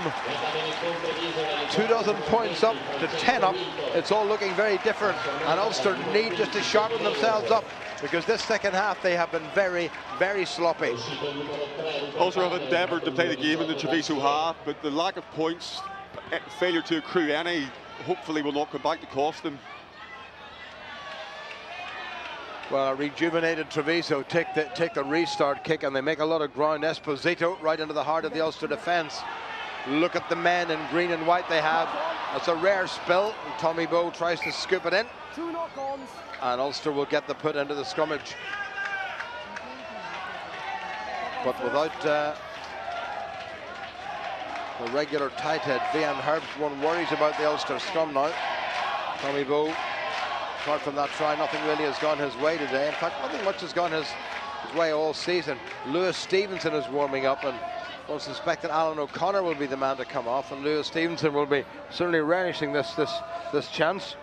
24 points up to 10 up, it's all looking very different, and Ulster need just to sharpen themselves up, because this second half they have been very, very sloppy. Ulster have endeavoured to play the game in the Treviso half, but the lack of points, failure to accrue any, hopefully will not come back to cost them. Well, a rejuvenated Treviso take the restart kick, and they make a lot of ground. Esposito right into the heart of the Ulster defence. Look at the men in green and white they have. It's a rare spill, and Tommy Bowe tries to scoop it in. 2 knock-ons. And Ulster will get the put into the scrummage. But without the regular tight head, Vian Herbst, one worries about the Ulster scrum now. Tommy Bowe, apart from that try, nothing really has gone his way today. In fact, nothing much has gone his way all season. Lewis Stevenson is warming up, and one suspected Alan O'Connor will be the man to come off, and Lewis Stevenson will be certainly relishing this chance.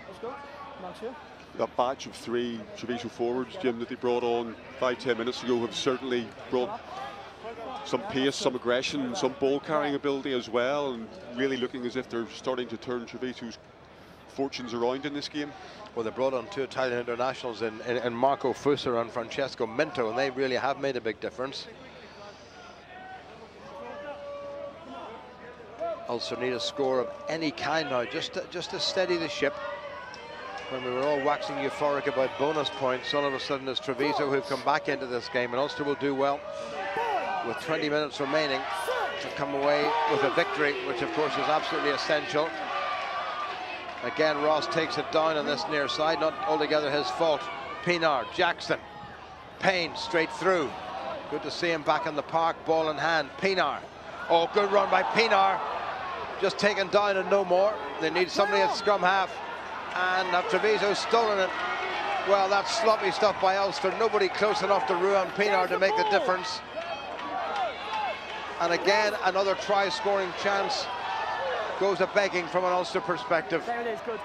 Let's go. Max here. That batch of 3 Treviso forwards, Jim, that they brought on 5-10 minutes ago have certainly brought some pace, some aggression, some ball carrying ability as well, and really looking as if they're starting to turn Treviso's fortunes around in this game. Well, they brought on 2 Italian internationals in Marco Fusser and Francesco Minto, and they really have made a big difference. Ulster need a score of any kind now, just to steady the ship. When we were all waxing euphoric about bonus points, all of a sudden it's Treviso who've come back into this game, and Ulster will do well with 20 minutes remaining to come away with a victory, which of course is absolutely essential. Again, Ross takes it down on this near side, not altogether his fault. Pienaar, Jackson, Payne straight through. Good to see him back in the park, ball in hand. Pienaar, oh, good run by Pienaar. Just taken down and no more. They need somebody at scrum half, and have Treviso stolen it. Well, that's sloppy stuff by Ulster. Nobody close enough to Ruan Pienaar to make the difference. And again, another try-scoring chance goes a begging from an Ulster perspective. There it is, good.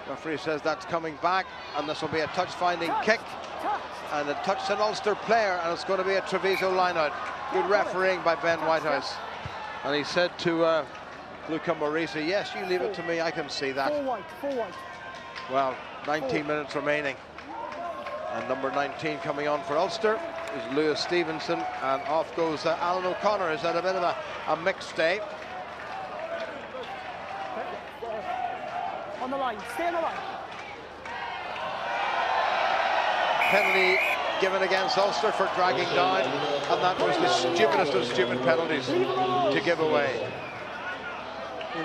Referee says that's coming back, and this will be a touch-finding kick. And it touched an Ulster player, and it's going to be a Treviso line-out. Good refereeing by Ben Whitehouse. And he said to Luca Morisi, yes, you leave it to me, I can see that. 4 white. Well, 19 minutes remaining. And number 19 coming on for Ulster is Lewis Stevenson, and off goes Alan O'Connor. Is that a bit of a mixed day? On the line, stay on the line. Penalty given against Ulster for dragging down, and that was the stupidest of stupid penalties to give away.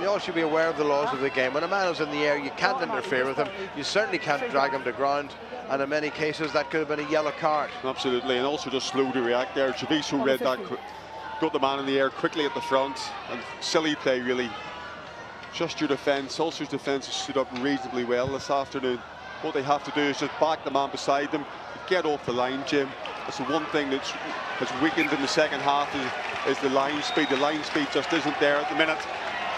You all should be aware of the laws of the game. When a man is in the air, you can't interfere with him. You certainly can't drag him to ground, and in many cases that could have been a yellow card. Absolutely, and also just slow to react there. Treviso read that, got the man in the air quickly at the front, and silly play really. Just your defence. Ulster's defence has stood up reasonably well this afternoon. What they have to do is just back the man beside them, get off the line, Jim. That's the one thing that's weakened in the second half is the line speed. The line speed just isn't there at the minute.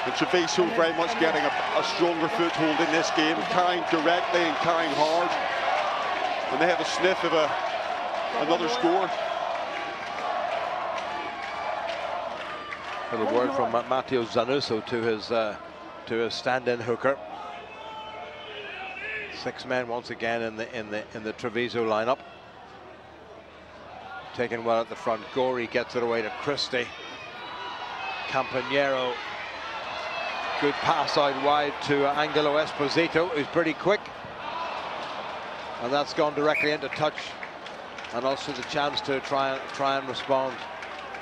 And Treviso very much getting a stronger foothold in this game, carrying directly and carrying hard. And they have a sniff of another score. A little word from Matteo Zanuso to his stand-in hooker. 6 men once again in the Treviso lineup. Taken well at the front. Gorey gets it away to Christie. Campagnaro. Good pass out wide to Angelo Esposito, who's pretty quick. And that's gone directly into touch. And also the chance to try and respond.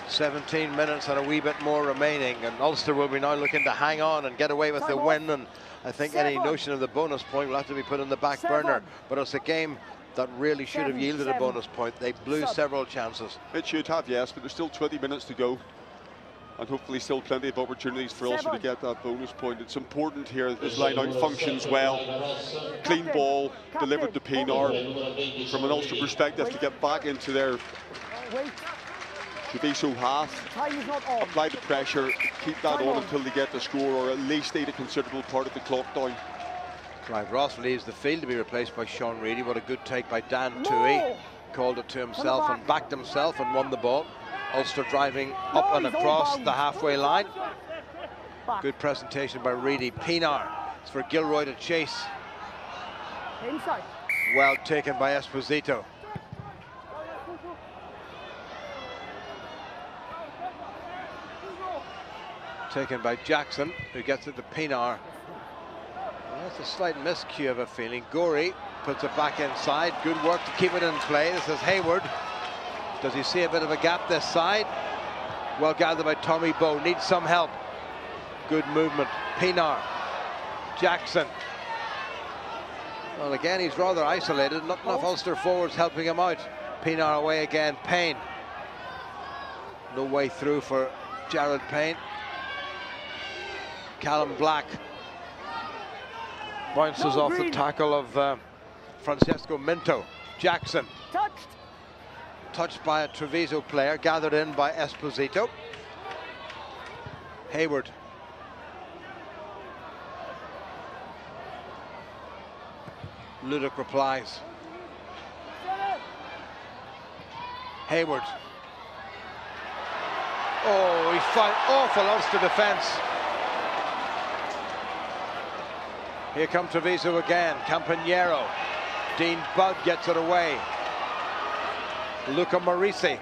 17 minutes and a wee bit more remaining, and Ulster will be now looking to hang on and get away with the win, and I think any notion of the bonus point will have to be put in the back burner. But it's a game that really should have yielded a bonus point. They blew several chances. It should have, yes, but there's still 20 minutes to go, and hopefully still plenty of opportunities for Ulster to get that bonus point. It's important here that this line-out functions well. Clean ball delivered to Pinar. From an Ulster perspective, to get back into their Treviso half, apply the pressure, keep that on until they get the score, or at least eat a considerable part of the clock down. Clive Ross leaves the field to be replaced by Sean Reedy. What a good take by Dan Toohey. Called it to himself and backed himself and won the ball. Ulster driving up and across the halfway line. Good presentation by Reedy. Pinar, it's for Gilroy to chase. Well taken by Esposito. Taken by Jackson, who gets it to Pinar. That's a slight miscue of a feeling. Gorey puts it back inside. Good work to keep it in play. This is Hayward. Does he see a bit of a gap this side? Well gathered by Tommy Bowe. Needs some help. Good movement. Pinar. Jackson. Well, again, he's rather isolated. Not enough Ulster forwards helping him out. Pinar away again. Payne. No way through for Jared Payne. Callum Black bounces off the tackle of Francesco Minto. Jackson. Touched by a Treviso player, gathered in by Esposito. Hayward. Ludic replies. Hayward. Oh, he found awful Ulster defence. Here come Treviso again. Campagnaro. Dean Budd gets it away. Luca Marisi.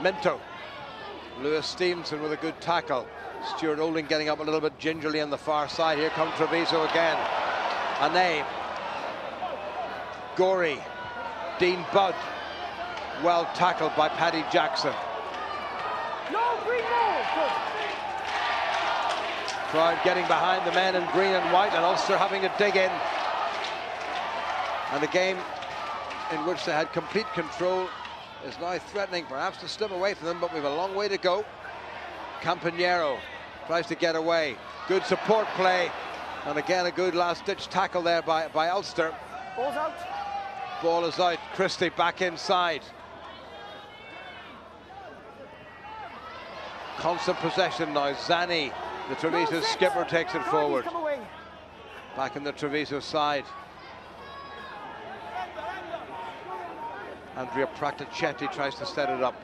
Minto. Lewis Stevenson with a good tackle. Stuart Olding getting up a little bit gingerly on the far side. Here comes Treviso again. Ane. Gorey. Dean Budd. Well tackled by Paddy Jackson. Crowd getting behind the men in green and white, and Ulster having to dig in. And a game in which they had complete control is now threatening perhaps to slip away from them, but we've a long way to go. Campagnaro tries to get away. Good support play, and again a good last-ditch tackle there by Ulster. Ball's out. Ball is out. Christie back inside. Constant possession now. Zani, the Treviso skipper, takes it forward. Back in the Treviso side. Andrea Praticetti tries to set it up.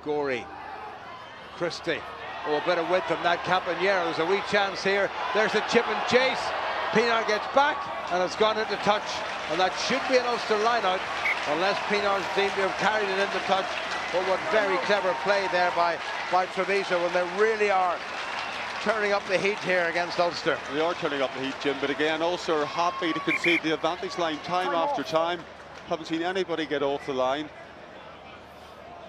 Gorey. Christie. Oh, a bit of width from that Campagnaro. There's a wee chance here. There's the chip and chase. Pinar gets back. and it's gone into touch, and that should be an Ulster line-out, unless Pinar's deemed to have carried it into touch. But what very clever play there by Treviso, when they really are turning up the heat here against Ulster. They are turning up the heat, Jim, but again, Ulster are happy to concede the advantage line time after time. Haven't seen anybody get off the line.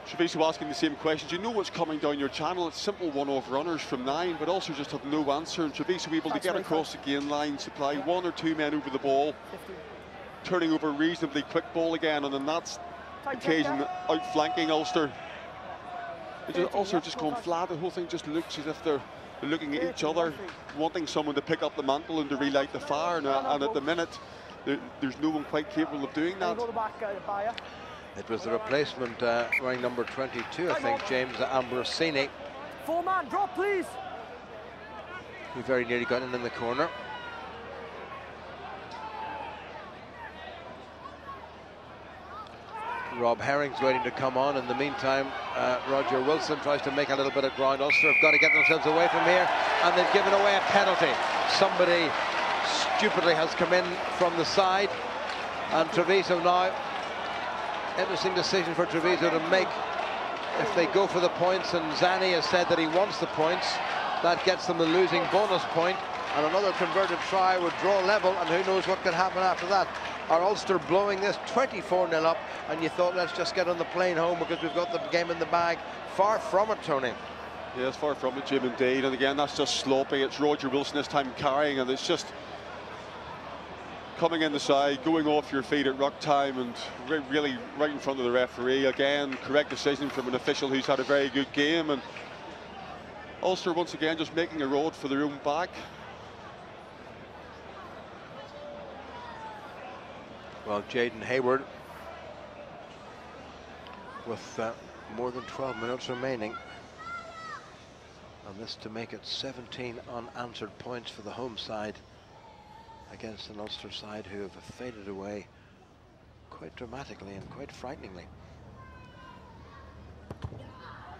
Treviso asking the same questions. You know what's coming down your channel. It's simple one-off runners from 9, but Ulster just have no answer. And Treviso able to get across the gain line, supply 1 or 2 men over the ball, turning over reasonably quick ball again, and on that occasion outflanking Ulster. Ulster just gone flat. The whole thing just looks as if they're looking at each other, wanting someone to pick up the mantle and to relight the fire. And at the minute, there's no one quite capable of doing that. It was the replacement wearing number 22, I think, James Ambrosini. 4-man, drop, please. He very nearly got in the corner. Rob Herring's waiting to come on. In the meantime, Roger Wilson tries to make a little bit of ground. Ulster have got to get themselves away from here, and they've given away a penalty. Somebody stupidly has come in from the side, and Treviso now, interesting decision for Treviso to make. If they go for the points, and Zani has said that he wants the points, that gets them the losing bonus point, and another converted try would draw level, and who knows what could happen after that. Are Ulster blowing this 24-0 up, and you thought, let's just get on the plane home because we've got the game in the bag? Far from it, Tony. Yes, far from it, Jim, indeed. And again, that's just sloppy. It's Roger Wilson this time carrying, and it's just coming in the side, going off your feet at ruck time, and really right in front of the referee. Again, correct decision from an official who's had a very good game, and Ulster once again just making a road for their own back. Well, Jaden Hayward, with more than 12 minutes remaining, and this to make it 17 unanswered points for the home side against an Ulster side who have faded away quite dramatically and quite frighteningly.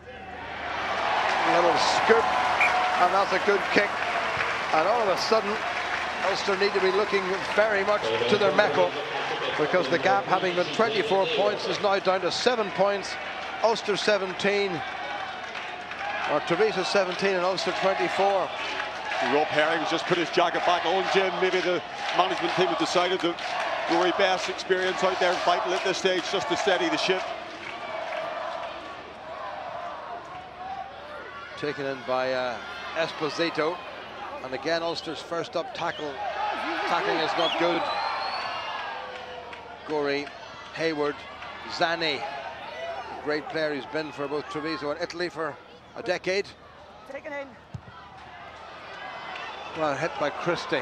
A little scoop, and that's a good kick, and all of a sudden Ulster need to be looking very much to their mettle, because the gap, having been 24 points, is now down to 7 points. Ulster 17, or Treviso 17 and Ulster 24. Rob Herring's just put his jacket back on, Jim. Maybe the management team have decided that Rory Best's experience out there vital at this stage, just to steady the ship. Taken in by Esposito, and again Ulster's first up tackling is not good. Gorey, Hayward, Zani, a great player who's been for both Treviso and Italy for a decade. Taken in. Well, hit by Christie.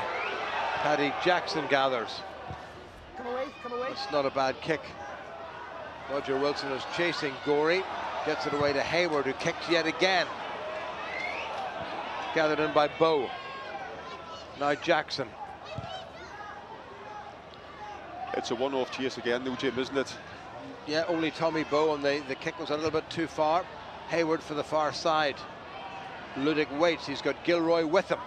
Paddy Jackson gathers. Come away, come away. It's not a bad kick. Roger Wilson is chasing Gorey, gets it away to Hayward, who kicks yet again. Gathered in by Bow. Now Jackson. It's a one-off chase again, though, Jim, isn't it? Yeah, only Tommy Bow, and the kick was a little bit too far. Hayward for the far side. Ludick waits, he's got Gilroy with him.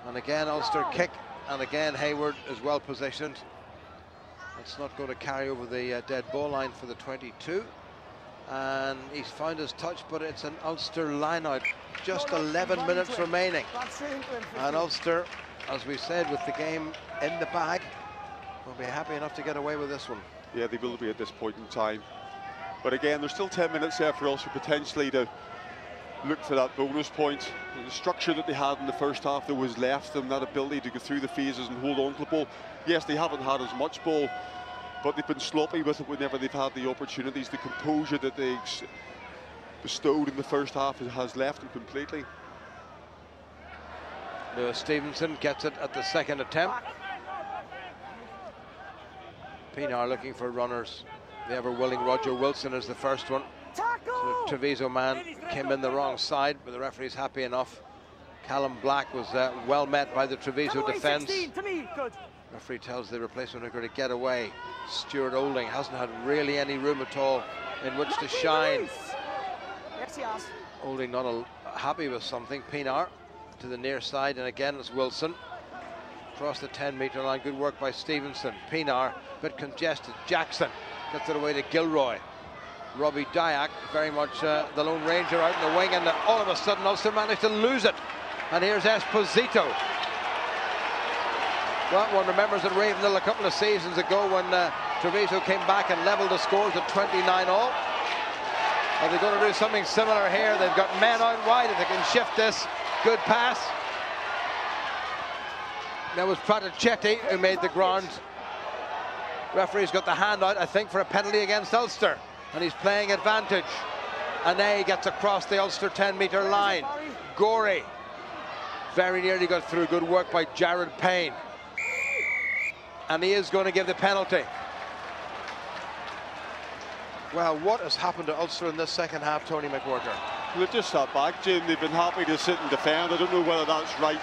And again, Ulster kick, and again Hayward is well positioned. It's not going to carry over the dead ball line for the 22. And he's found his touch, but it's an Ulster line out. Just 11 minutes remaining. And Ulster, as we said, with the game in the bag, will be happy enough to get away with this one. Yeah, they will be at this point in time. But again, there's still 10 minutes there for Ulster potentially to look for that bonus point. The structure that they had in the first half that was left them, that ability to go through the phases and hold on to the ball. Yes, they haven't had as much ball, but they've been sloppy with it whenever they've had the opportunities. The composure that they bestowed in the first half has left them completely. Lewis Stevenson gets it at the second attempt. Pinar looking for runners. The ever-willing Roger Wilson is the first one. So the Treviso man came in the wrong side, but the referee's happy enough. Callum Black was well met by the Treviso defence. Referee tells the replacement hooker to get away. Stuart Olding hasn't had really any room at all in which to shine. Olding not happy with something. Pinar to the near side, and again it's Wilson. across the 10-metre line. Good work by Stevenson. Pienaar, a bit congested. Jackson gets it away to Gilroy. Robbie Dyack, very much the Lone Ranger out in the wing, and all of a sudden Ulster managed to lose it. And here's Esposito. Well, one remembers at Ravenhill a couple of seasons ago when Treviso came back and levelled the scores at 29-all. Are they going to do something similar here? They've got men out wide if they can shift this. Good pass. That was Praticetti who made the ground. Referee's got the hand out, I think, for a penalty against Ulster. And he's playing advantage. Ane gets across the Ulster 10-metre line. Gorey very nearly got through. Good work by Jared Payne. And he is going to give the penalty. Well, what has happened to Ulster in this second half, Tony McWhirter? Well, they've just sat back, Jim. They've been happy to sit and defend. I don't know whether that's right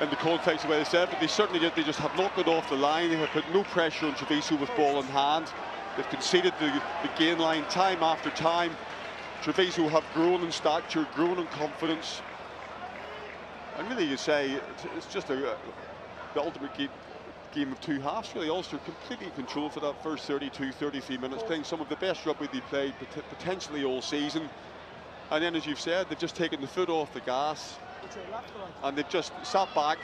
in the context of what they said, but they certainly did. They just have not got off the line. They have put no pressure on Treviso with ball in hand. They've conceded the gain line time after time. Treviso have grown in stature, grown in confidence. And really, you say, it's just the ultimate game of two halves, really. Ulster completely controlled for that first 32, 33 minutes, playing some of the best rugby they played potentially all season. And then, as you've said, they've just taken the foot off the gas. And they've just sat back,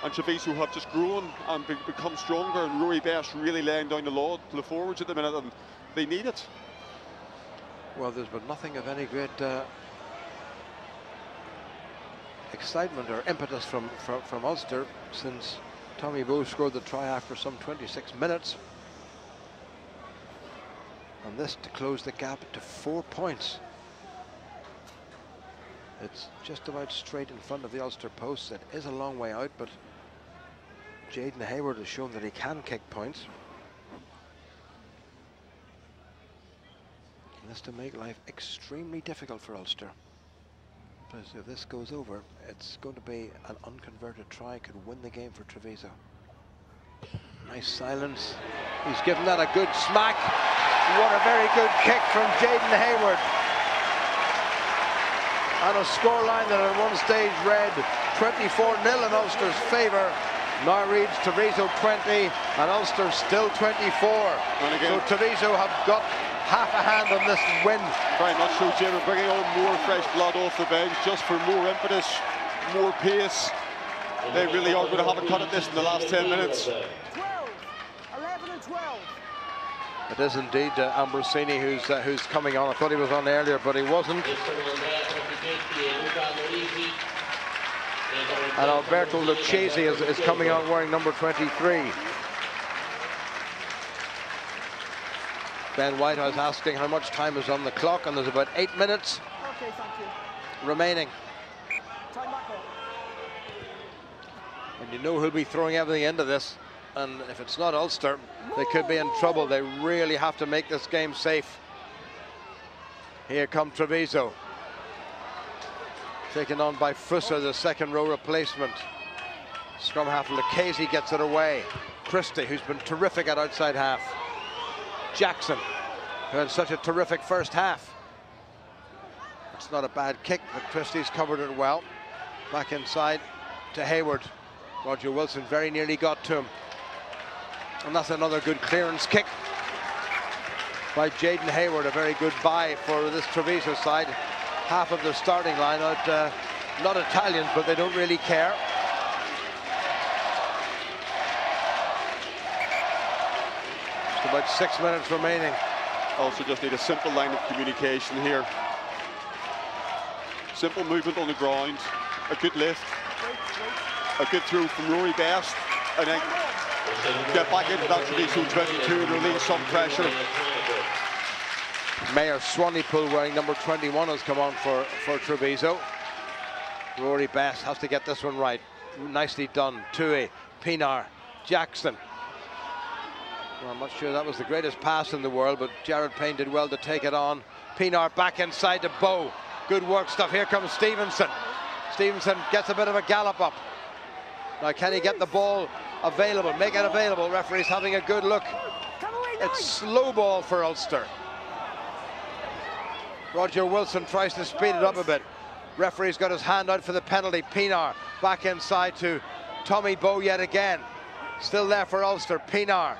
and Treviso have just grown and become stronger, and Rory Best really laying down the law to the forwards at the minute, and they need it. Well, there's been nothing of any great excitement or impetus from Ulster since Tommy Bowe scored the try after some 26 minutes. And this to close the gap to 4 points. It's just about straight in front of the Ulster posts. It is a long way out, but Jaden Hayward has shown that he can kick points. And this to make life extremely difficult for Ulster. But if this goes over, it's going to be an unconverted try. Could win the game for Treviso. Nice silence. He's given that a good smack. What a very good kick from Jaden Hayward. And a scoreline that at one stage read 24-0 in Ulster's favour. Now reads Treviso 20 and Ulster still 24. So Treviso have got half a hand on this win. Very much so, Jim. Bringing on more fresh blood off the bench just for more impetus, more pace. They really are going to have a cut at this in the last 10 minutes. 12, 11 and 12. It is indeed Ambrosini who's coming on. I thought he was on earlier, but he wasn't. And Alberto Lucchesi is coming on wearing number 23. Ben Whitehouse asking how much time is on the clock, and there's about 8 minutes remaining. Time back on. And you know who'll be throwing everything into this. And if it's not Ulster, they could be in trouble. They really have to make this game safe. Here come Treviso. Taken on by Fusser, the second row replacement. Scrum half Lucchesi gets it away. Christie, who's been terrific at outside half. Jackson, who had such a terrific first half. It's not a bad kick, but Christie's covered it well. Back inside to Hayward. Roger Wilson very nearly got to him. And that's another good clearance kick by Jaden Hayward. A very good buy for this Treviso side. Half of the starting line out, not Italians, but they don't really care. Just about 6 minutes remaining. Also just need a simple line of communication here. Simple movement on the ground, a good lift, a good throw from Rory Best, and then get back into that Treviso 22 and release some pressure. Mayor Swanepoel wearing number 21 has come on for Treviso. Rory Best has to get this one right. Nicely done. Tui, Pienaar, Jackson. Well, I'm not sure that was the greatest pass in the world, but Jared Payne did well to take it on. Pienaar back inside to Bowe. Good work stuff. Here comes Stevenson. Stevenson gets a bit of a gallop up. Now can he get the ball available, make it available? Referee's having a good look. It's slow ball for Ulster. Roger Wilson tries to speed it up a bit. Referee's got his hand out for the penalty. Pienaar back inside to Tommy Bowe yet again. Still there for Ulster. Pienaar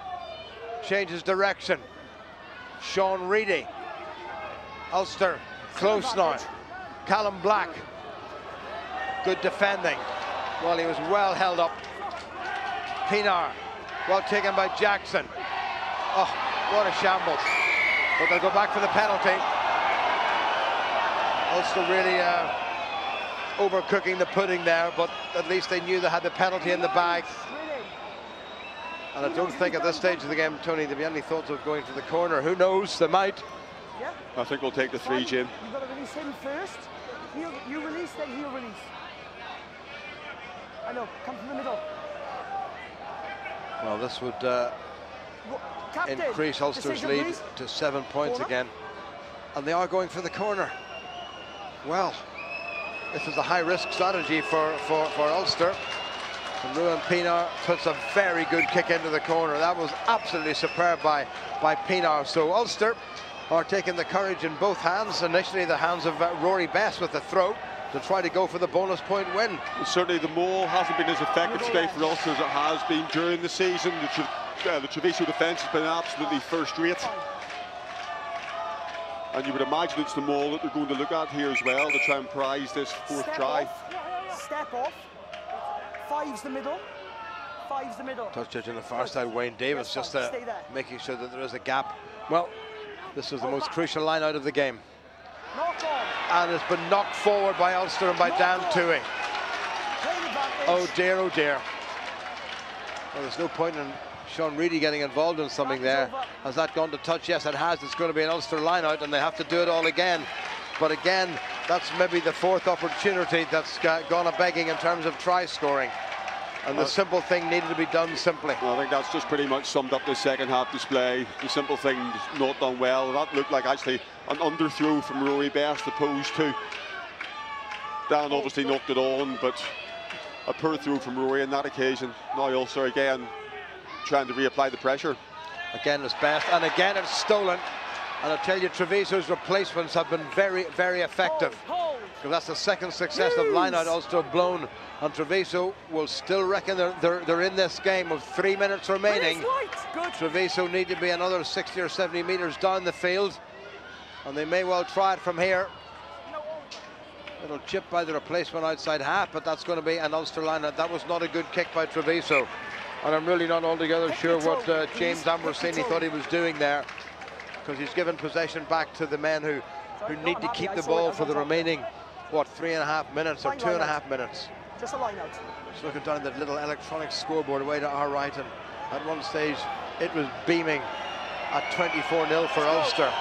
changes direction. Sean Reedy. Ulster close now. Callum Black. Good defending. Well, he was well held up. Pienaar. Well taken by Jackson. Oh, what a shambles. But they'll go back for the penalty. Ulster really overcooking the pudding there, but at least they knew they had the penalty in the bag. And I don't think at this stage of the game, Tony, there'll be any thoughts of going to the corner. Who knows? They might. Yeah. I think we'll take the 3, Jim. You've got to release him first. You release, then he'll release. I know. Come from the middle. Well, this would increase Ulster's lead to 7 points again. And they are going for the corner. Well, this is a high-risk strategy for Ulster. And Ruan Pienaar puts a very good kick into the corner. That was absolutely superb by Pienaar. So Ulster are taking the courage in both hands. Initially the hands of Rory Best with the throw to try to go for the bonus point win. And certainly the maul hasn't been as effective today for Ulster as it has been during the season. The Treviso defence has been absolutely first rate. And you would imagine it's the maul that they're going to look at here as well to try and prize this fourth try. Step off. 5's the middle. 5's the middle. Touch judge on the far side, Wayne Davis, just making sure that there is a gap. Well, this was the most crucial line out of the game. And it's been knocked forward by Ulster and by Dan Toohey. Oh dear, oh dear. Well, there's no point in Sean Reedy getting involved in something there. Has that gone to touch? Yes, it has. It's going to be an Ulster line out and they have to do it all again. But again, that's maybe the fourth opportunity that's gone a-begging in terms of try scoring. And the simple thing needed to be done simply. Well, I think that's just pretty much summed up the second half display. The simple thing not done well. That looked like actually an underthrow from Rory Best opposed to Dan obviously knocked it on, but a poor throw from Rory on that occasion. Now Ulster again trying to reapply the pressure. Again it's Best, and again it's stolen. And I tell you, Treviso's replacements have been very, very effective. Because that's the second successive line-out Ulster blown. And Treviso will still reckon they're in this game with 3 minutes remaining. Treviso need to be another 60 or 70 metres down the field. And they may well try it from here. Little chip by the replacement outside half, but that's going to be an Ulster line-out. That was not a good kick by Treviso. And I'm really not altogether sure what James Ambrosini thought he was doing there. Because he's given possession back to the men who need to keep the ball for the remaining, what, 3.5 minutes or 2.5 minutes. Just a line out. Just looking down at that little electronic scoreboard away to our right, and at one stage it was beaming at 24-0 for Ulster.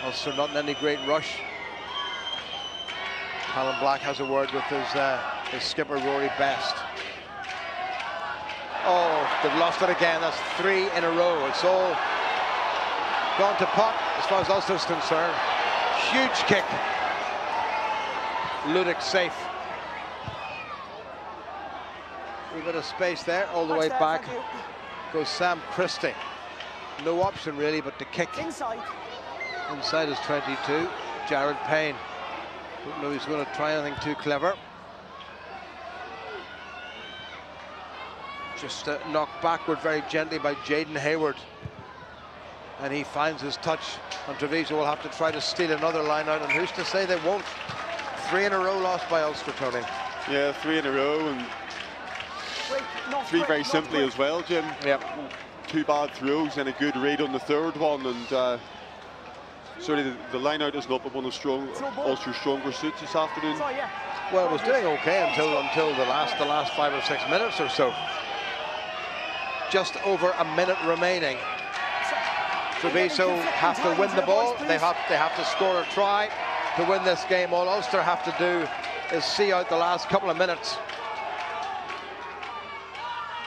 Ulster not in any great rush. Callum Black has a word with his skipper Rory Best. Oh, they've lost it again. That's 3 in a row. It's all gone to pot as far as Ulster's concerned. Huge kick. Ludic safe. A bit of space there, all the way back goes Sam Christie. No option really but to kick. Inside is 22, Jared Payne. Don't know he's going to try anything too clever. Just knocked backward very gently by Jaden Hayward. And he finds his touch, and Treviso will have to try to steal another line out, and who's to say they won't? 3 in a row lost by Ulster, Tony. Yeah, 3 in a row, and 3 very simply as well, Jim. Yep. 2 bad throws and a good read on the third one, and sorry, the line out is not one of Ulster's stronger suits this afternoon. Well, it was doing okay until the last 5 or 6 minutes or so. Just over a minute remaining. Treviso have to win the ball. They have to score a try to win this game. All Ulster have to do is see out the last couple of minutes.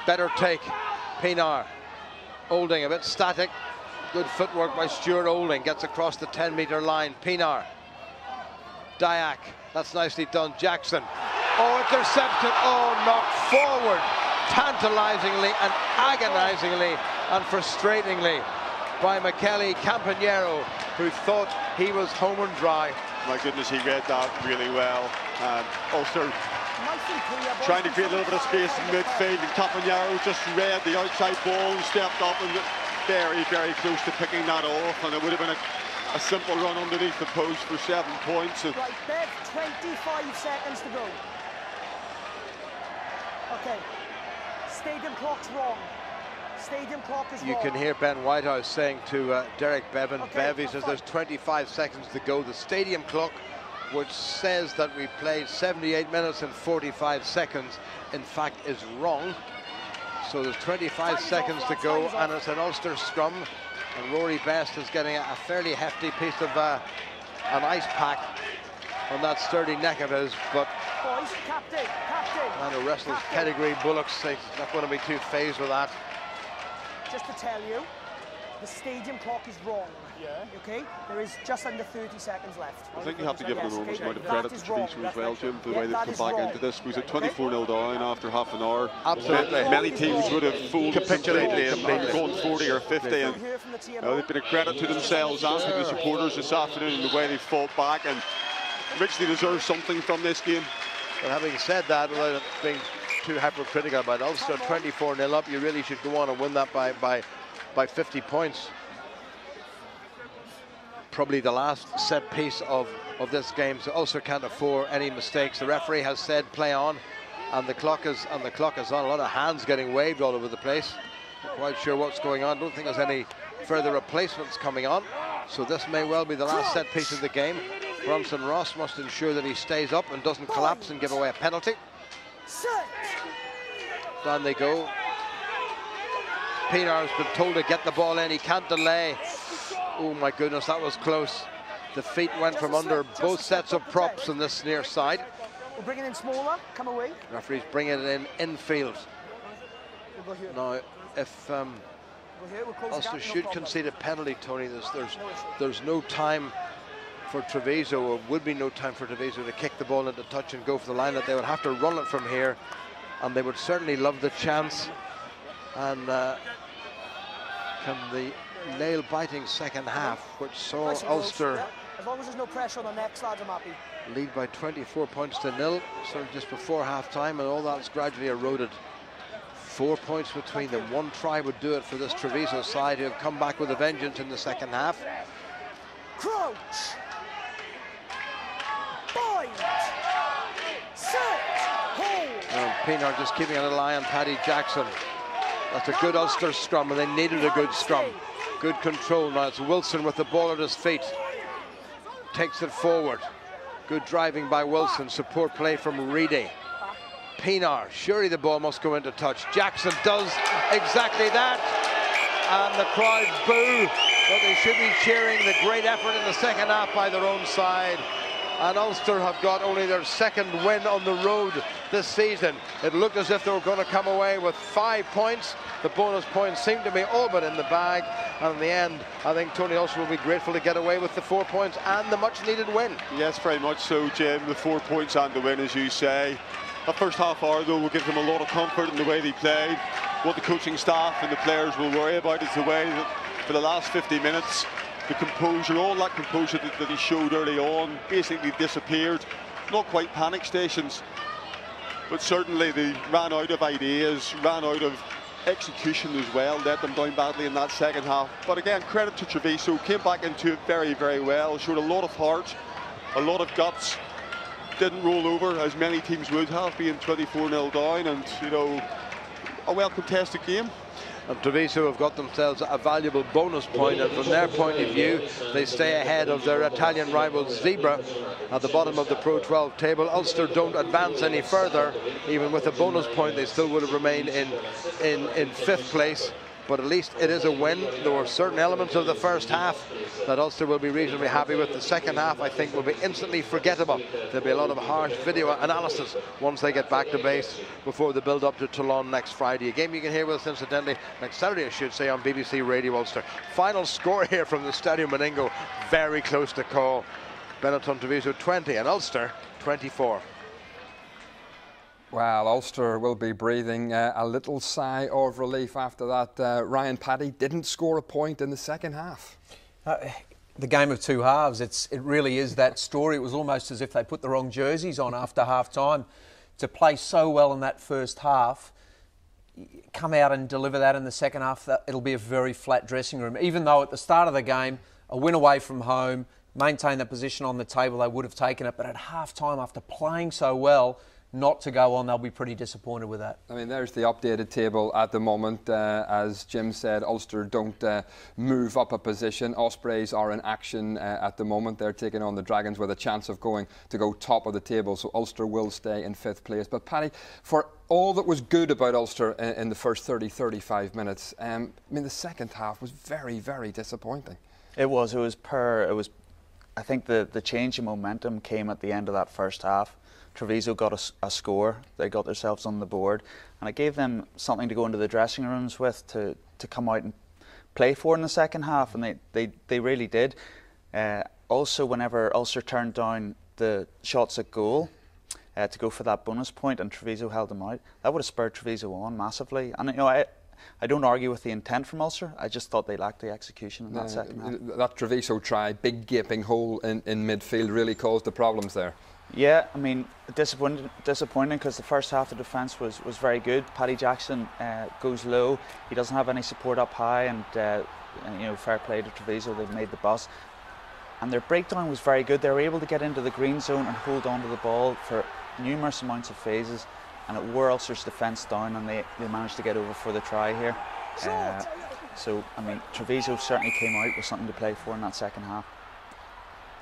Better take. Pienaar. Olding a bit static. Good footwork by Stuart Olding. Gets across the 10-metre line. Pienaar. Dyack. That's nicely done. Jackson. Oh, intercepted. Oh, knocked forward. Tantalizingly and agonizingly and frustratingly by Michele Campagnaro, who thought he was home and dry. My goodness, he read that really well. Ulster trying to create a little bit of space in midfield, and Campagnaro just read the outside ball and stepped up and very, very close to picking that off, and it would have been a simple run underneath the post for 7 points. Right, Bev, 25 seconds to go. Okay, stadium clock's wrong. Stadium clock is wrong. You can hear Ben Whitehouse saying to Derek Bevan, Bev, he says there's 25 seconds to go. The stadium clock, which says that we played 78 minutes and 45 seconds, in fact is wrong. So there's 25 seconds to go, and it's an Ulster scrum, and Rory Best is getting a fairly hefty piece of an ice pack on that sturdy neck of his, but boys, captain. And the wrestler's pedigree, Bullock's not going to be too phased with that. Just to tell you, the stadium clock is wrong. Yeah. Okay? There is just under 30 seconds left. I think you have to give an enormous amount of credit to Treviso as well, Jim, for the way they've come back into this. Was it 24-0 down after half an hour? Absolutely. Many teams would have capitulated and gone 40 or 50. And they've been a credit to themselves and to the supporters this afternoon in the way they fought back, and richly deserve something from this game. But having said that, without being too hypercritical about Ulster, 24-0 up, you really should go on and win that by 50 points. Probably the last set piece of this game, so Ulster can't afford any mistakes. The referee has said play on, and the clock is on. A lot of hands getting waved all over the place. Not quite sure what's going on. Don't think there's any further replacements coming on, so this may well be the last set piece of the game. Bronson Ross must ensure that he stays up and doesn't collapse and give away a penalty. Down they go. Pienaar's been told to get the ball in. He can't delay. Oh my goodness, that was close. The feet went from under both sets of props on this near side. We're bringing in smaller. Come away. Referee's bringing it infield. Now, if Ulster should concede a penalty, Tony, there's no time for Treviso, or would be no time for Treviso to kick the ball into touch and go for the line. That they would have to run it from here, and they would certainly love the chance. And can the nail-biting second half, which saw Ulster, as long as there's no pressure on the next lads, I'm happy, lead by 24 points to 0, sort of just before half-time, and all that's gradually eroded. 4 points between them. One try would do it for this Treviso side, who have come back with a vengeance in the second half. Crouch. Bind. Set. Hold. And Pienaar just keeping a little eye on Paddy Jackson. That's a good Ulster scrum, and they needed a good scrum. Good control. Now it's Wilson with the ball at his feet. Takes it forward. Good driving by Wilson. Support play from Reedy. Pienaar, surely the ball must go into touch. Jackson does exactly that. And the crowd boo. But they should be cheering the great effort in the second half by their own side. And Ulster have got only their second win on the road this season. It looked as if they were going to come away with 5 points. The bonus points seemed to be all but in the bag. And in the end, I think Tony Ulster will be grateful to get away with the 4 points and the much-needed win. Yes, very much so, Jim. The 4 points and the win, as you say. The first half hour, though, will give them a lot of comfort in the way they played. What the coaching staff and the players will worry about is the way that for the last 50 minutes, the composure, all that composure that he showed early on, basically disappeared. Not quite panic stations, but certainly they ran out of ideas, ran out of execution as well, let them down badly in that second half. But again, credit to Treviso, came back into it very, very well, showed a lot of heart, a lot of guts, didn't roll over as many teams would have, being 24-0 down, and, you know, a well-contested game. And Treviso have got themselves a valuable bonus point, and from their point of view, they stay ahead of their Italian rival Zebra at the bottom of the Pro 12 table. Ulster don't advance any further. Even with a bonus point, they still would have remained in fifth place. But at least it is a win. There were certain elements of the first half that Ulster will be reasonably happy with. The second half, I think, will be instantly forgettable. There'll be a lot of harsh video analysis once they get back to base before the build-up to Toulon next Friday. A game you can hear with us, incidentally, next Saturday, I should say, on BBC Radio Ulster. Final score here from the Stadio Meningo, very close to call. Benetton Treviso 20 and Ulster 24. Well, Ulster will be breathing a little sigh of relief after that. Ryan, Paddy didn't score a point in the second half. The game of two halves, it really is that story. It was almost as if they put the wrong jerseys on after half-time. to play so well in that first half, come out and deliver that in the second half, it'll be a very flat dressing room. Even though at the start of the game, a win away from home, maintain the position on the table, they would have taken it. But at half-time, after playing so well, not to go on, they'll be pretty disappointed with that. I mean, there's the updated table at the moment. As Jim said, Ulster don't move up a position. Ospreys are in action at the moment. They're taking on the Dragons with a chance of going to go top of the table. So Ulster will stay in 5th place. But Paddy, for all that was good about Ulster in the first 30-35 minutes, I mean, the second half was very, very disappointing. It was. I think the change in momentum came at the end of that first half. Treviso got a score, they got themselves on the board, and it gave them something to go into the dressing rooms with to come out and play for in the second half, and they really did. Also, whenever Ulster turned down the shots at goal to go for that bonus point and Treviso held them out, that would have spurred Treviso on massively. And you know, I don't argue with the intent from Ulster, I just thought they lacked the execution in that second half. That Treviso try, big gaping hole in midfield, really caused the problems there. Yeah, I mean, disappointing because the first half of the defence was very good. Paddy Jackson goes low, he doesn't have any support up high, and you know, fair play to Treviso, they've made the bus. And their breakdown was very good. They were able to get into the green zone and hold on to the ball for numerous amounts of phases, and it wore Ulster's defence down, and they managed to get over for the try here. So, I mean, Treviso certainly came out with something to play for in that second half.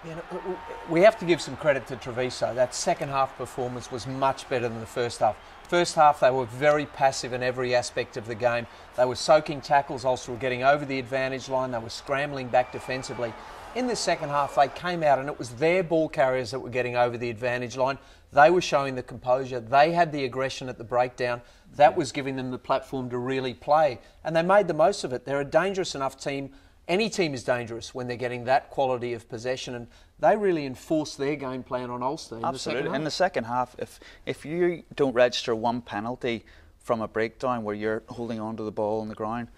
You know, we have to give some credit to Treviso. That second half performance was much better than the first half. First half, they were very passive in every aspect of the game. They were soaking tackles, Ulster were getting over the advantage line, they were scrambling back defensively. In the second half, they came out and it was their ball carriers that were getting over the advantage line. They were showing the composure. They had the aggression at the breakdown. That was giving them the platform to really play. And they made the most of it. They're a dangerous enough team. Any team is dangerous when they're getting that quality of possession, and they really enforced their game plan on Ulster. Absolutely. In the second half, if you don't register one penalty from a breakdown where you're holding on to the ball on the ground,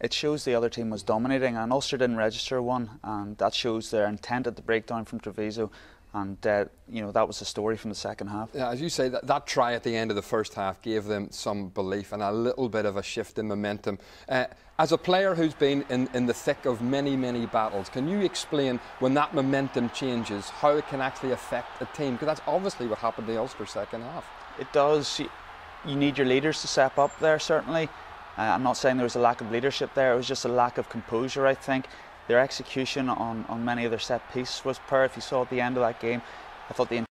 it shows the other team was dominating, and Ulster didn't register one, and that shows their intent at the breakdown from Treviso. And you know, that was the story from the second half. Yeah, as you say, that try at the end of the first half gave them some belief and a little bit of a shift in momentum. As a player who's been in the thick of many, many battles, can you explain when that momentum changes, how it can actually affect a team? Because that's obviously what happened to the Ulster second half. It does. You need your leaders to step up there, certainly. I'm not saying there was a lack of leadership there, it was just a lack of composure, I think. Their execution on many of their set pieces was poor. If you saw at the end of that game, I thought the